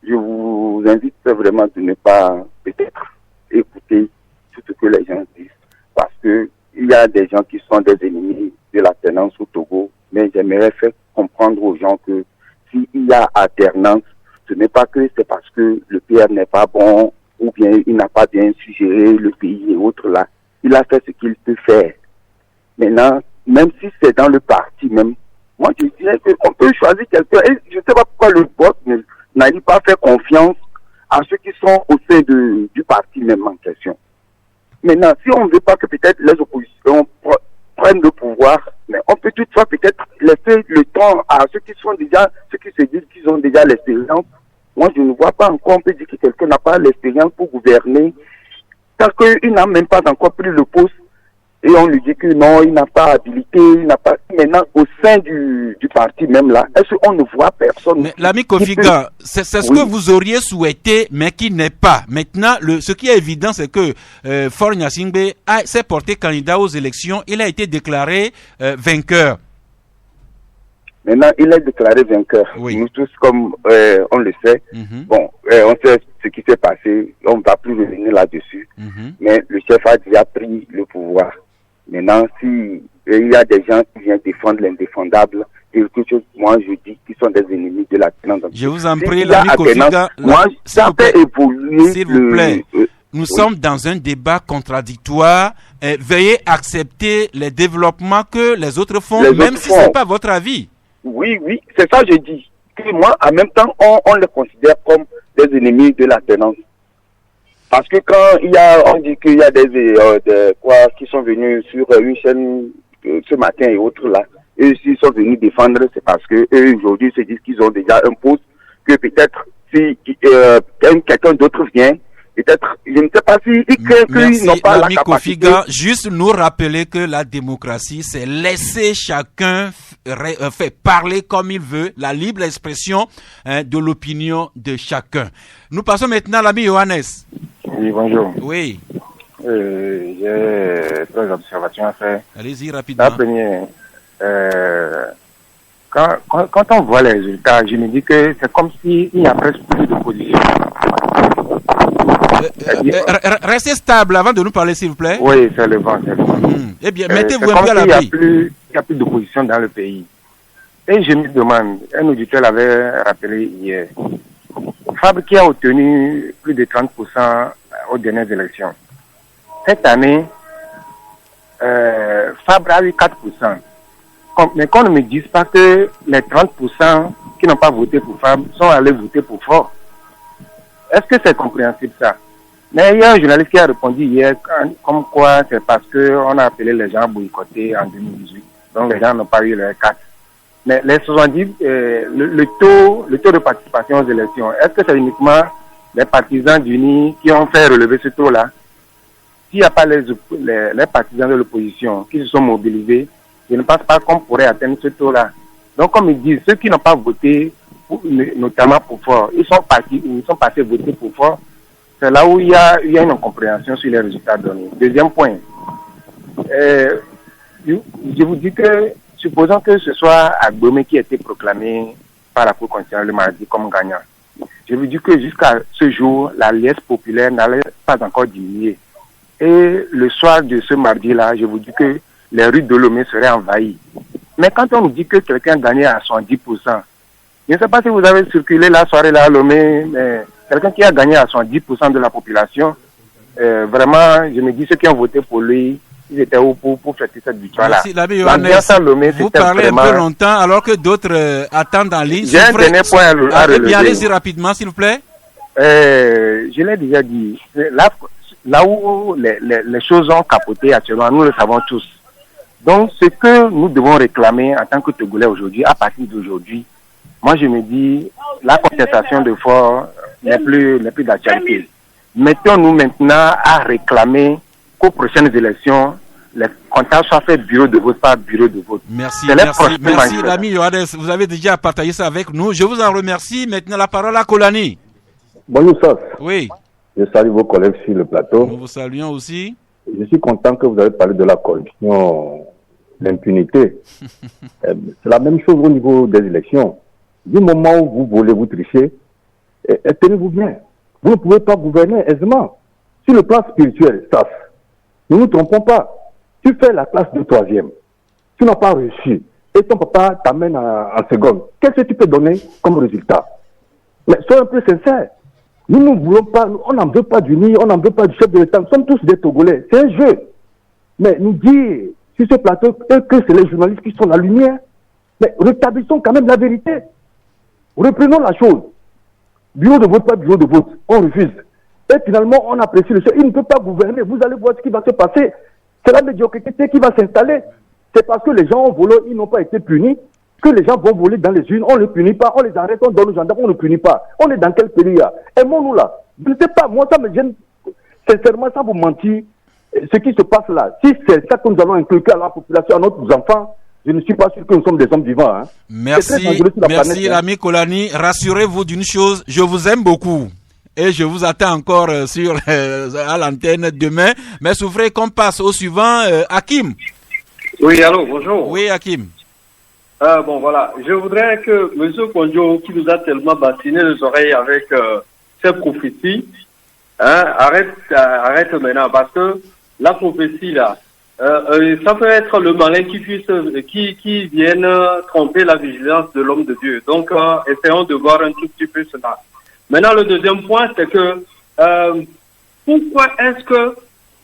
je vous invite vraiment de ne pas peut-être écouter tout ce que les gens disent. Parce que il y a des gens qui sont des ennemis de l'alternance au Togo, mais j'aimerais faire comprendre aux gens que s'il y a alternance, ce n'est pas que c'est parce que le PR n'est pas bon ou bien il n'a pas bien suggéré le pays et autres là. Il a fait ce qu'il peut faire. Maintenant, même si c'est dans le parti même, moi je dirais qu'on peut choisir quelqu'un. Et je ne sais pas pourquoi le vote n'arrive pas à faire confiance à ceux qui sont au sein du parti même en question. Maintenant, si on ne veut pas que peut-être les oppositions prennent le pouvoir, mais on peut toutefois peut-être laisser le temps à ceux qui se disent qu'ils ont déjà l'expérience. Moi, je ne vois pas encore, on peut dire que quelqu'un n'a pas l'expérience pour gouverner, parce qu'il n'a même pas encore pris le poste, et on lui dit que non, il n'a pas habilité, il n'a pas... Maintenant, au sein du parti même là, est-ce qu'on ne voit personne? Mais l'ami Kofiga, c'est ce que vous auriez souhaité, mais qui n'est pas. Maintenant, ce qui est évident, c'est que Faure Gnassingbé s'est porté candidat aux élections, il a été déclaré vainqueur. Maintenant, il est déclaré vainqueur. Oui. Nous tous, comme on le sait, bon, on sait ce qui s'est passé, on ne va plus revenir là-dessus, mais le chef a déjà pris le pouvoir. Maintenant, si il y a des gens qui viennent défendre l'indéfendable, quelque chose, moi je dis qu'ils sont des ennemis de la tenance. Je vous en prie, l'ami Kofiga, moi, ça fait évoluer. S'il vous plaît, nous sommes dans un débat contradictoire. Veuillez accepter les développements que les autres font, même si ce n'est pas votre avis. Oui, c'est ça que je dis. Que moi, en même temps, on les considère comme des ennemis de la tenance. Parce que quand on dit qu'il y a des qui sont venus sur une chaîne ce matin et autres là, et s'ils sont venus défendre, c'est parce que eux aujourd'hui se disent qu'ils ont déjà un poste, que peut-être si quelqu'un d'autre vient, peut-être, je ne sais pas s'ils craignent qu'ils n'ont pas la capacité. Kofiga, juste nous rappeler que la démocratie, c'est laisser chacun fait parler comme il veut, la libre expression de l'opinion de chacun. Nous passons maintenant à l'ami Johannes. Oui, bonjour. Oui. J'ai 3 observations à faire. Allez-y rapidement. La première, quand on voit les résultats, je me dis que c'est comme s'il n'y a presque plus d'opposition. Restez stable avant de nous parler, s'il vous plaît. Oui, c'est le vent. Eh bien, mettez-vous un peu à l'abri. Il n'y a plus d'opposition dans le pays. Et je me demande, un auditeur l'avait rappelé hier, Fabre qui a obtenu plus de 30% aux dernières élections. Cette année, Fabre a eu 4%. Mais qu'on ne me dise pas que les 30% qui n'ont pas voté pour Fabre sont allés voter pour Faure. Est-ce que c'est compréhensible ça? Mais il y a un journaliste qui a répondu hier comme quoi c'est parce qu'on a appelé les gens à boycotter en 2018. Donc les gens n'ont pas eu les 4. Mais les 70, le taux de participation aux élections, est-ce que c'est uniquement les partisans d'Uni qui ont fait relever ce taux-là? S'il n'y a pas les partisans de l'opposition qui se sont mobilisés, je ne pense pas qu'on pourrait atteindre ce taux-là. Donc comme ils disent, ceux qui n'ont pas voté, notamment pour Faure, ils sont passés voter pour Faure. C'est là où il y a une incompréhension sur les résultats donnés. Deuxième point, je vous dis que, supposons que ce soit Agbomé qui a été proclamé par la Cour constitutionnelle le mardi comme gagnant. Je vous dis que jusqu'à ce jour, la liesse populaire n'allait pas encore diminuer. Et le soir de ce mardi-là, je vous dis que les rues de Lomé seraient envahies. Mais quand on nous dit que quelqu'un gagnait à 70%, je ne sais pas si vous avez circulé la soirée-là à Lomé, mais quelqu'un qui a gagné à 70% de la population, vraiment, je me dis ceux qui ont voté pour lui, ils étaient où pour fêter cette victoire-là. L'ambiance à Lomé, vous parlez un peu longtemps alors que d'autres attendent en ligne. J'ai un dernier point à relever. Allez-y rapidement, s'il vous plaît. Je l'ai déjà dit. Là où les choses ont capoté actuellement, nous le savons tous. Donc, ce que nous devons réclamer en tant que Togolais aujourd'hui, à partir d'aujourd'hui, moi je me dis, la contestation de Fort n'est plus d'actualité. Mettons-nous maintenant à réclamer qu'aux prochaines élections, les comptages soient faits bureau de vote par bureau de vote. Merci, l'ami Yohannes. Vous avez déjà partagé ça avec nous. Je vous en remercie. Maintenant, la parole à Kolani. Bonjour, Saf. Oui. Je salue vos collègues sur le plateau. Nous vous saluons aussi. Je suis content que vous avez parlé de la corruption, l'impunité. C'est la même chose au niveau des élections. Du moment où vous voulez vous tricher, tenez-vous bien. Vous ne pouvez pas gouverner aisément. Sur le plan spirituel, Saf, ne nous trompons pas. Tu fais la classe de 3e. Tu n'as pas réussi. Et ton papa t'amène en seconde. Qu'est-ce que tu peux donner comme résultat? Mais sois un peu sincère. Nous ne voulons pas, on n'en veut pas du NI, on n'en veut pas du chef de l'État. Nous sommes tous des Togolais. C'est un jeu. Mais nous dire sur ce plateau que c'est les journalistes qui sont la lumière. Mais rétablissons quand même la vérité. Reprenons la chose. Bureau de vote, pas bureau de vote. On refuse. Et finalement, on apprécie le chef. Il ne peut pas gouverner. Vous allez voir ce qui va se passer. C'est la médiocrité qui va s'installer. C'est parce que les gens ont volé, ils n'ont pas été punis, que les gens vont voler dans les urnes. On ne les punit pas. On les arrête, on donne aux gendarmes, on ne punit pas. On est dans quel pays là? Aimons-nous là. Je ne sais pas, moi ça me gêne. Sincèrement, ça vous mentir. Ce qui se passe là, si c'est ça que nous allons inculquer à la population, à nos enfants, je ne suis pas sûr que nous sommes des hommes vivants. Hein. Merci l'ami Kolani. Rassurez-vous d'une chose, je vous aime beaucoup. Et je vous attends encore à l'antenne demain. Mais souffrez qu'on passe au suivant, Hakim. Oui, allô, bonjour. Oui, Hakim. Bon, voilà. Je voudrais que M. Kondjo, qui nous a tellement bassiné les oreilles avec ses prophéties, arrête maintenant. Parce que la prophétie, là, ça peut être le malin qui vienne tromper la vigilance de l'homme de Dieu. Donc, essayons de voir un tout petit peu cela. Maintenant, le deuxième point, c'est que pourquoi est-ce que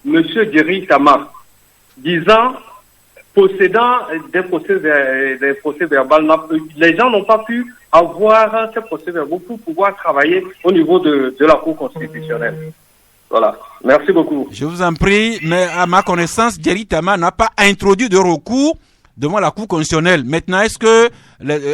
M. Jerry Tamar, possédant des procès verbaux, les gens n'ont pas pu avoir ces procès verbaux pour pouvoir travailler au niveau de la Cour constitutionnelle. Voilà. Merci beaucoup. Je vous en prie, mais à ma connaissance, Jerry Tamar n'a pas introduit de recours devant la Cour constitutionnelle. Maintenant, est-ce que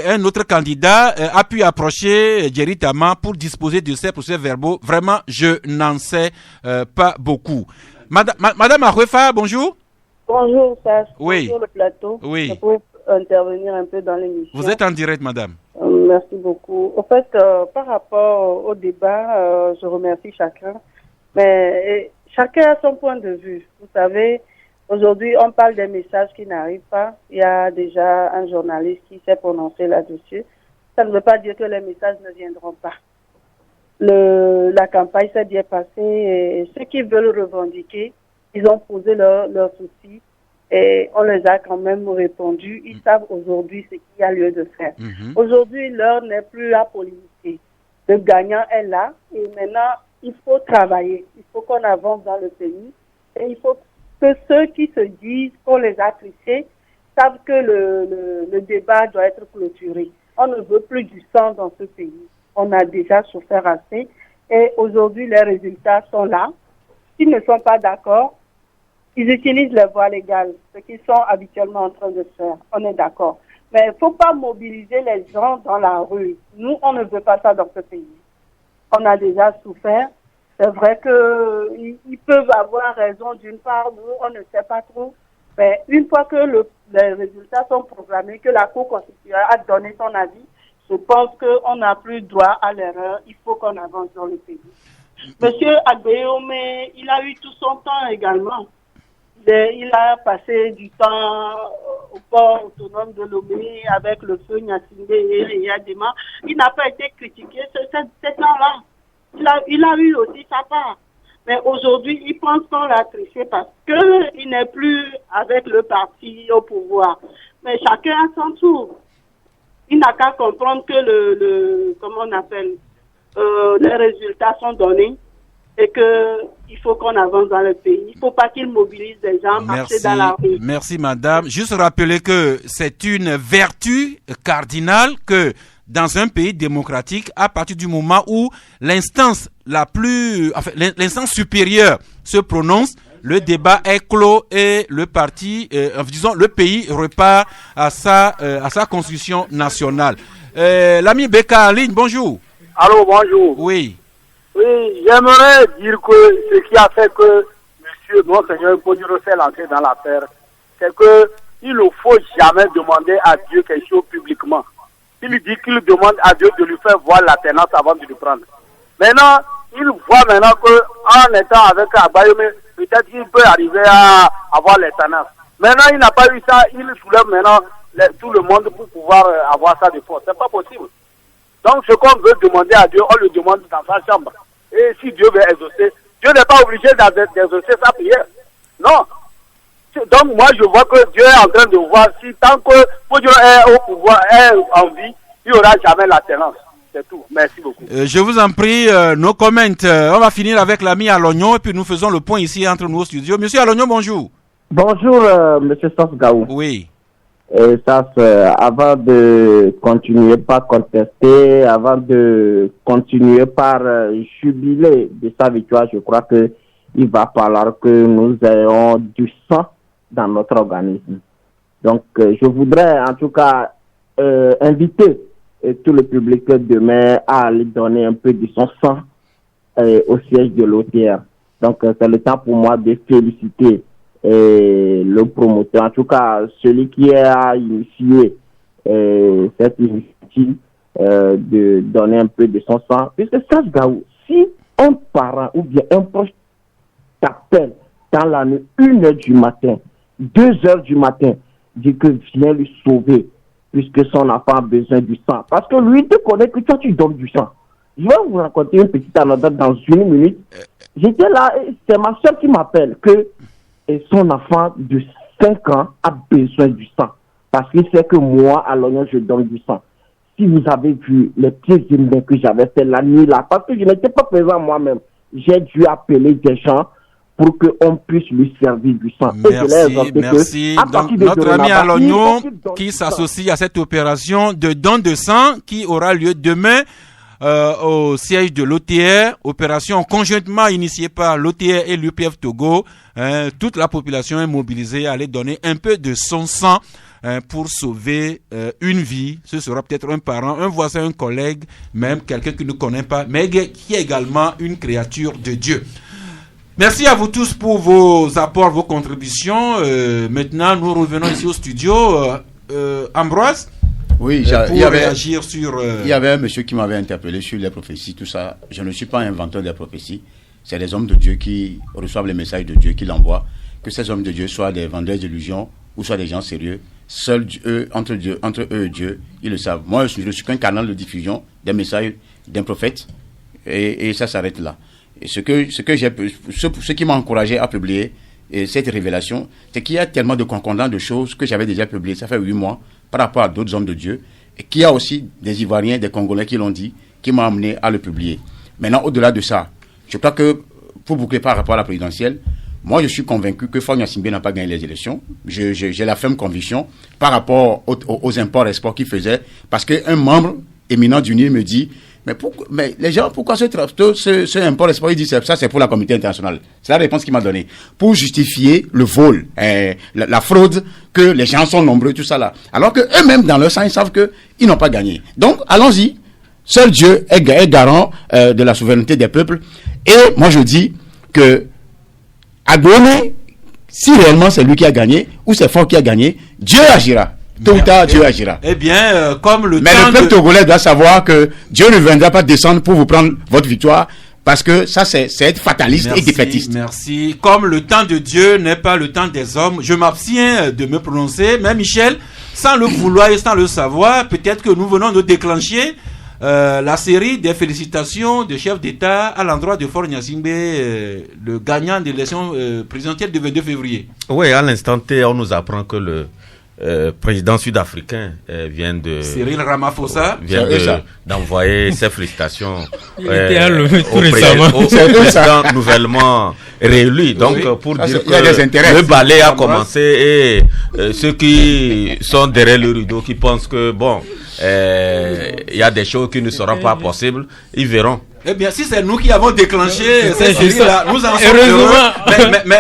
un autre candidat a pu approcher Jerry Tamar pour disposer de ces procès verbaux? Vraiment, je n'en sais pas beaucoup. Madame Arouefa, bonjour. Bonjour, Sach. Oui. Bonjour le plateau. Oui. Je peux intervenir un peu dans l'émission. Vous êtes en direct, madame. Merci beaucoup. En fait, par rapport au débat, je remercie chacun. Mais chacun a son point de vue. Vous savez, aujourd'hui, on parle des messages qui n'arrivent pas. Il y a déjà un journaliste qui s'est prononcé là-dessus. Ça ne veut pas dire que les messages ne viendront pas. La campagne s'est bien passée et ceux qui veulent revendiquer, ils ont posé leurs soucis et on les a quand même répondu. Ils savent aujourd'hui ce qu'il y a lieu de faire. Aujourd'hui, l'heure n'est plus à polémiquer. Le gagnant est là et maintenant, il faut travailler. Il faut qu'on avance dans le pays et il faut que ceux qui se disent qu'on les a trichés savent que le débat doit être clôturé. On ne veut plus du sang dans ce pays. On a déjà souffert assez et aujourd'hui, les résultats sont là. S'ils ne sont pas d'accord, ils utilisent les voies légales, ce qu'ils sont habituellement en train de faire. On est d'accord. Mais il ne faut pas mobiliser les gens dans la rue. Nous, on ne veut pas ça dans ce pays. On a déjà souffert. C'est vrai qu'ils peuvent avoir raison d'une part, nous, on ne sait pas trop. Mais une fois que les résultats sont proclamés, que la Cour constitutionnelle a donné son avis, je pense qu'on n'a plus droit à l'erreur. Il faut qu'on avance dans le pays. Monsieur Agbeome, il a eu tout son temps également. Il a passé du temps au port autonome de Lomé avec le feu Nyassingbe et Yadema. Il n'a pas été critiqué. Cet temps-là, il a eu aussi sa part. Mais aujourd'hui, il pense qu'on l'a triché parce qu'il n'est plus avec le parti au pouvoir. Mais chacun à son tour. Il n'a qu'à comprendre que comment on appelle, les résultats sont donnés et qu'il faut qu'on avance dans le pays. Il ne faut pas qu'il mobilise des gens, marcher dans la rue. Merci madame. Juste rappeler que c'est une vertu cardinale que dans un pays démocratique, à partir du moment où l'instance l'instance supérieure se prononce, le débat est clos et le pays repart à sa constitution nationale. L'ami Beka en ligne, bonjour. Allô, bonjour. Oui. Oui, j'aimerais dire que ce qui a fait que Monsieur Monseigneur Poduro s'est lancé dans l'affaire, c'est que il ne faut jamais demander à Dieu quelque chose publiquement. Il dit qu'il demande à Dieu de lui faire voir l'alternance avant de lui prendre. Maintenant, il voit maintenant qu'en étant avec Abayome, peut-être qu'il peut arriver à avoir l'alternance. Maintenant, il n'a pas eu ça, il soulève maintenant tout le monde pour pouvoir avoir ça de force. C'est pas possible. Donc, ce qu'on veut demander à Dieu, on le demande dans sa chambre. Et si Dieu veut exaucer, Dieu n'est pas obligé d'exaucer sa prière. Non. Donc, moi, je vois que Dieu est en train de voir si tant que Dieu est au pouvoir, est en vie, il n'y aura jamais l'alternance. C'est tout. Merci beaucoup. Je vous en prie, nos comments. On va finir avec l'ami Alognon et puis nous faisons le point ici entre nous au studio. Monsieur Alognon, bonjour. Bonjour, monsieur Safgaou. Oui. Avant de continuer par contester, avant de continuer par jubiler de sa victoire, je crois que il va falloir que nous ayons du sang dans notre organisme. Donc, je voudrais en tout cas inviter tout le public demain à aller donner un peu de son sang au siège de l'OTR. Donc, c'est le temps pour moi de féliciter le promoteur, en tout cas celui qui a initié cette initiative de donner un peu de son sang. Puisque Serge Gaou, si un parent ou bien un proche t'appelle dans la nuit 1h du matin, 2h du matin, dit que viens lui sauver puisque son enfant a besoin du sang. Parce que lui te connaît que toi tu donnes du sang. Je vais vous raconter une petite anecdote dans une minute. J'étais là, c'est ma soeur qui m'appelle que son enfant de 5 ans a besoin du sang. Parce qu'il sait que moi, à l'oignon, je donne du sang. Si vous avez vu les pieds et mains que j'avais fait la nuit là, parce que je n'étais pas présent moi-même, j'ai dû appeler des gens pour qu'on puisse lui servir du sang. Merci. Donc, notre ami à l'oignon qui s'associe à cette opération de don de sang qui aura lieu demain au siège de l'OTR, opération conjointement initiée par l'OTR et l'UPF Togo. Toute la population est mobilisée à aller donner un peu de son sang pour sauver une vie. Ce sera peut-être un parent, un voisin, un collègue, même quelqu'un qui ne connaît pas, mais qui est également une créature de Dieu. Merci à vous tous pour vos apports, vos contributions. Maintenant, nous revenons ici au studio. Ambroise, oui, pour réagir sur... Il y avait un monsieur qui m'avait interpellé sur les prophéties, tout ça. Je ne suis pas inventeur des prophéties. C'est des hommes de Dieu qui reçoivent les messages de Dieu, qui l'envoient. Que ces hommes de Dieu soient des vendeurs d'illusions ou soient des gens sérieux, seuls entre eux et Dieu, ils le savent. Moi, je suis qu'un canal de diffusion des messages d'un prophète et ça s'arrête là. Et ce qui m'a encouragé à publier cette révélation, c'est qu'il y a tellement de concordants de choses que j'avais déjà publiées, ça fait 8 mois, par rapport à d'autres hommes de Dieu, et qu'il y a aussi des Ivoiriens, des Congolais qui l'ont dit, qui m'ont amené à le publier. Maintenant, au-delà de ça, je crois que, pour boucler par rapport à la présidentielle, moi je suis convaincu que Faure Gnassingbé n'a pas gagné les élections. J'ai la ferme conviction par rapport aux imports-exports qu'il faisait, parce qu'un membre éminent du NIL me dit, mais les gens, pourquoi ce import-export, il dit ça c'est pour la communauté internationale. C'est la réponse qu'il m'a donnée. Pour justifier le vol, la fraude, que les gens sont nombreux, tout ça là. Alors que eux-mêmes, dans leur sang, ils savent qu'ils n'ont pas gagné. Donc, allons-y. Seul Dieu est garant de la souveraineté des peuples. Et moi, je dis que Agbone, si réellement c'est lui qui a gagné, ou c'est Faure qui a gagné, Dieu agira. Tôt ou tard, Dieu agira. Eh bien, comme le Mais le peuple togolais doit savoir que Dieu ne viendra pas descendre pour vous prendre votre victoire. Parce que ça, c'est être fataliste et défaitiste. Merci. Comme le temps de Dieu n'est pas le temps des hommes, je m'abstiens de me prononcer. Mais Michel, sans le vouloir et sans le savoir, peut-être que nous venons de déclencher la série des félicitations des chefs d'État à l'endroit de Faure Gnassingbé, le gagnant de l'élection présidentielle du 22 février. Oui, à l'instant T, on nous apprend que le président sud-africain vient de... Cyril Ramaphosa vient d'envoyer ses félicitations il était au président nouvellement réélu. Donc, pour dire que le balai a commencé et ceux qui sont derrière le rideau, qui pensent que, bon, il y a des choses qui ne seront pas possibles, ils verront. Eh bien, si c'est nous qui avons déclenché cette série-là, nous en sommes heureux. Mais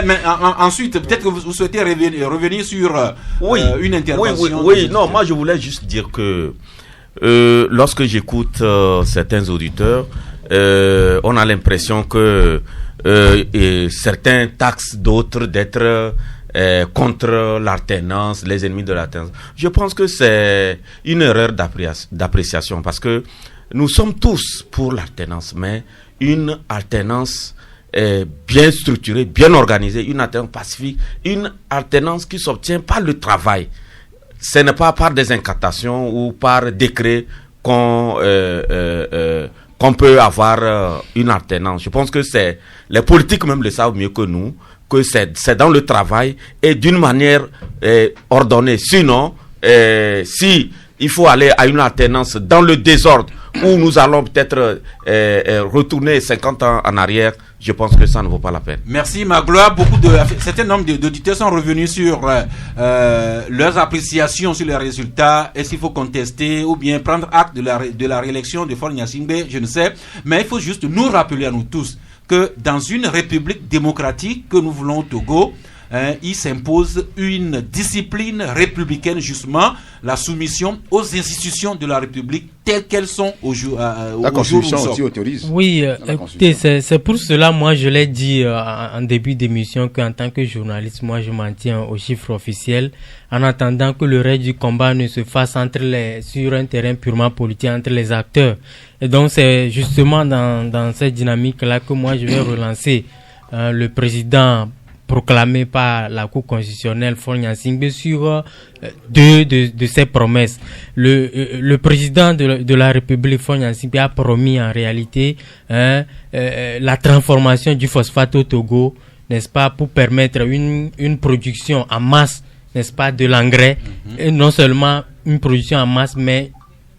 ensuite, peut-être que vous souhaitez revenir sur une intervention. Oui, non, moi je voulais juste dire que lorsque j'écoute certains auditeurs, on a l'impression que certains taxent d'autres d'être contre l'alternance, les ennemis de l'alternance. Je pense que c'est une erreur d'appréciation parce que nous sommes tous pour l'alternance, mais une alternance bien structurée, bien organisée, une alternance pacifique, une alternance qui s'obtient par le travail. Ce n'est pas par des incantations ou par décret qu'on peut avoir une alternance. Je pense que c'est les politiques même le savent mieux que nous, que c'est dans le travail et d'une manière ordonnée. Sinon, si il faut aller à une alternance dans le désordre où nous allons peut-être retourner 50 ans en arrière, je pense que ça ne vaut pas la peine. Merci Magloire. Certains nombre d'auditeurs sont revenus sur leurs appréciations sur les résultats. Est-ce qu'il faut contester ou bien prendre acte de la réélection de Faure Gnassingbé? Je ne sais. Mais il faut juste nous rappeler à nous tous que dans une république démocratique que nous voulons au Togo, il s'impose une discipline républicaine, justement, la soumission aux institutions de la République telles qu'elles sont au jour la Constitution aussi autorise. Oui, écoutez, c'est pour cela, moi, je l'ai dit en début d'émission qu'en tant que journaliste, moi, je m'en tiens aux chiffres officiels, en attendant que le reste du combat ne se fasse sur un terrain purement politique entre les acteurs. Et donc, c'est justement dans cette dynamique-là que moi, je vais relancer le président proclamé par la Cour constitutionnelle Faure Gnassingbé sur deux de ses promesses. Le président de la République Faure Gnassingbé a promis en réalité la transformation du phosphate au Togo, n'est-ce pas, pour permettre une production en masse, n'est-ce pas, de l'engrais, et non seulement une production en masse, mais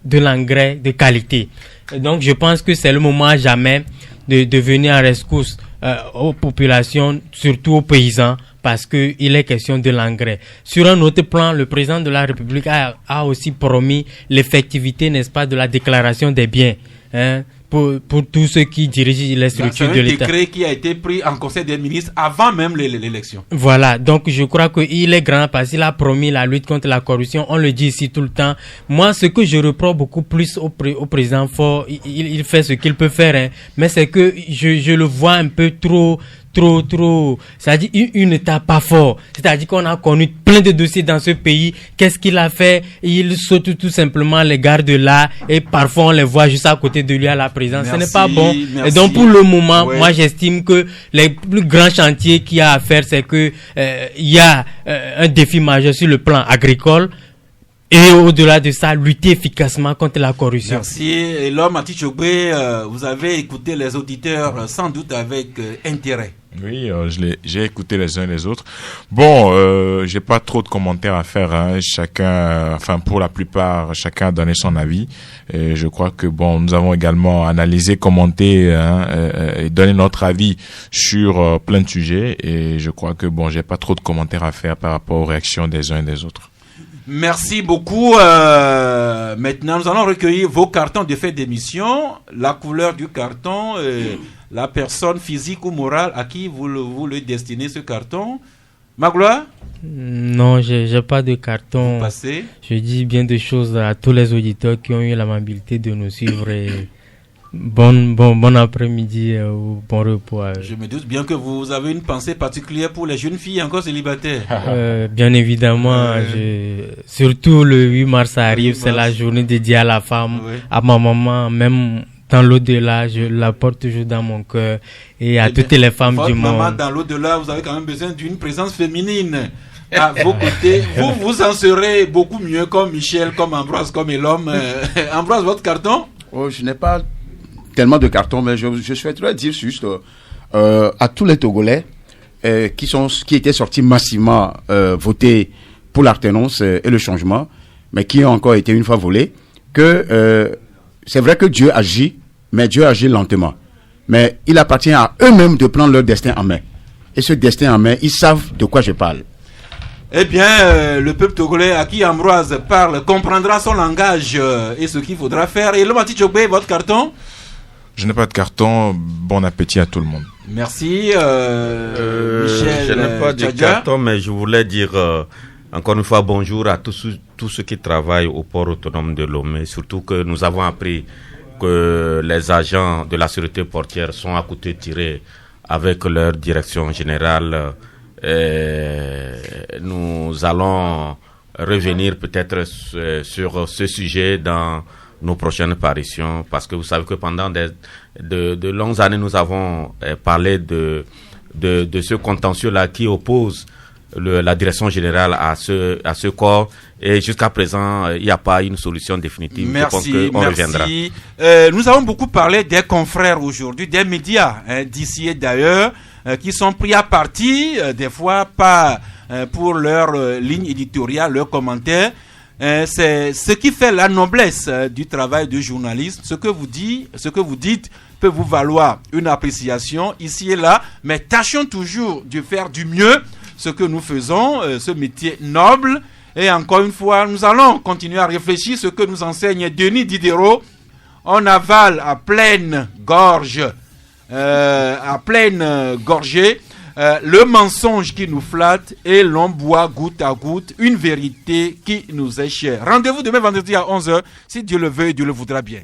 de l'engrais de qualité. Et donc je pense que c'est le moment à jamais de venir en rescousse aux populations, surtout aux paysans, parce que il est question de l'engrais. Sur un autre plan, le président de la République a aussi promis l'effectivité, n'est-ce pas, de la déclaration des biens, pour tous ceux qui dirigent les structures de l'État. C'est un décret qui a été pris en Conseil des ministres avant même l'élection. Voilà, donc je crois qu'il est grand parce qu'il a promis la lutte contre la corruption. On le dit ici tout le temps. Moi, ce que je reproche beaucoup plus au président Faure, il fait ce qu'il peut faire, mais c'est que je le vois un peu trop, c'est-à-dire il ne tape pas fort. C'est-à-dire qu'on a connu plein de dossiers dans ce pays. Qu'est-ce qu'il a fait? Il saute tout simplement les gardes là et parfois on les voit juste à côté de lui à la présidence. Ce n'est pas bon. Et donc pour le moment, moi j'estime que les plus grands chantiers qu'il y a à faire, c'est que il y a un défi majeur sur le plan agricole. Et au-delà de ça, lutter efficacement contre la corruption. Merci. Et l'homme Atichogbe, vous avez écouté les auditeurs sans doute avec intérêt. Oui, j'ai écouté les uns et les autres. Bon, j'ai pas trop de commentaires à faire. Chacun, enfin pour la plupart, chacun a donné son avis. Et je crois que bon, nous avons également analysé, commenté et donné notre avis sur plein de sujets. Et je crois que bon, j'ai pas trop de commentaires à faire par rapport aux réactions des uns et des autres. Merci beaucoup. Maintenant, nous allons recueillir vos cartons de fait d'émission, la couleur du carton, la personne physique ou morale à qui vous le destinez ce carton. Magloire? Non, j'ai pas de carton. Je dis bien des choses à tous les auditeurs qui ont eu l'amabilité de nous suivre. Et bon après-midi ou bon repos. Je me doute bien que vous avez une pensée particulière pour les jeunes filles encore célibataires. Bien évidemment, surtout le 8 mars arrive, c'est la journée dédiée à la femme, à ma maman, même dans l'au-delà, je la porte toujours dans mon cœur et à toutes les femmes du monde. Maman, dans l'au-delà, vous avez quand même besoin d'une présence féminine à vos côtés. Vous en serez beaucoup mieux comme Michel, comme Ambroise, comme Elom. Ambroise, votre carton? Oh, je n'ai pas tellement de cartons, mais je souhaiterais dire juste à tous les Togolais qui étaient sortis massivement voter pour l'alternance et le changement, mais qui ont encore été une fois volés, que c'est vrai que Dieu agit, mais Dieu agit lentement. Mais il appartient à eux-mêmes de prendre leur destin en main. Et ce destin en main, ils savent de quoi je parle. Eh bien, le peuple togolais à qui Ambroise parle comprendra son langage et ce qu'il faudra faire. Et Elom Atichogbe, votre carton? Je n'ai pas de carton. Bon appétit à tout le monde. Merci, Michel. Je n'ai pas de carton, mais je voulais dire encore une fois bonjour à tous ceux qui travaillent au port autonome de Lomé. Surtout que nous avons appris que les agents de la sécurité portière sont à côté tirés avec leur direction générale. Nous allons revenir peut-être sur ce sujet dans nos prochaines apparitions, parce que vous savez que pendant de longues années nous avons parlé de ce contentieux-là qui oppose la direction générale à ce corps, et jusqu'à présent il n'y a pas une solution définitive. Merci, je pense qu'on reviendra. Nous avons beaucoup parlé des confrères aujourd'hui, des médias d'ici et d'ailleurs, qui sont pris à partie, des fois pas pour leur ligne éditoriale, leurs commentaires. C'est ce qui fait la noblesse du travail de journaliste. Ce que vous dites peut vous valoir une appréciation ici et là, mais tâchons toujours de faire du mieux ce que nous faisons, ce métier noble. Et encore une fois, nous allons continuer à réfléchir ce que nous enseigne Denis Diderot. On avale à pleine gorge, le mensonge qui nous flatte, et l'on boit goutte à goutte une vérité qui nous est chère. Rendez-vous demain vendredi à 11h, si Dieu le veut et Dieu le voudra bien.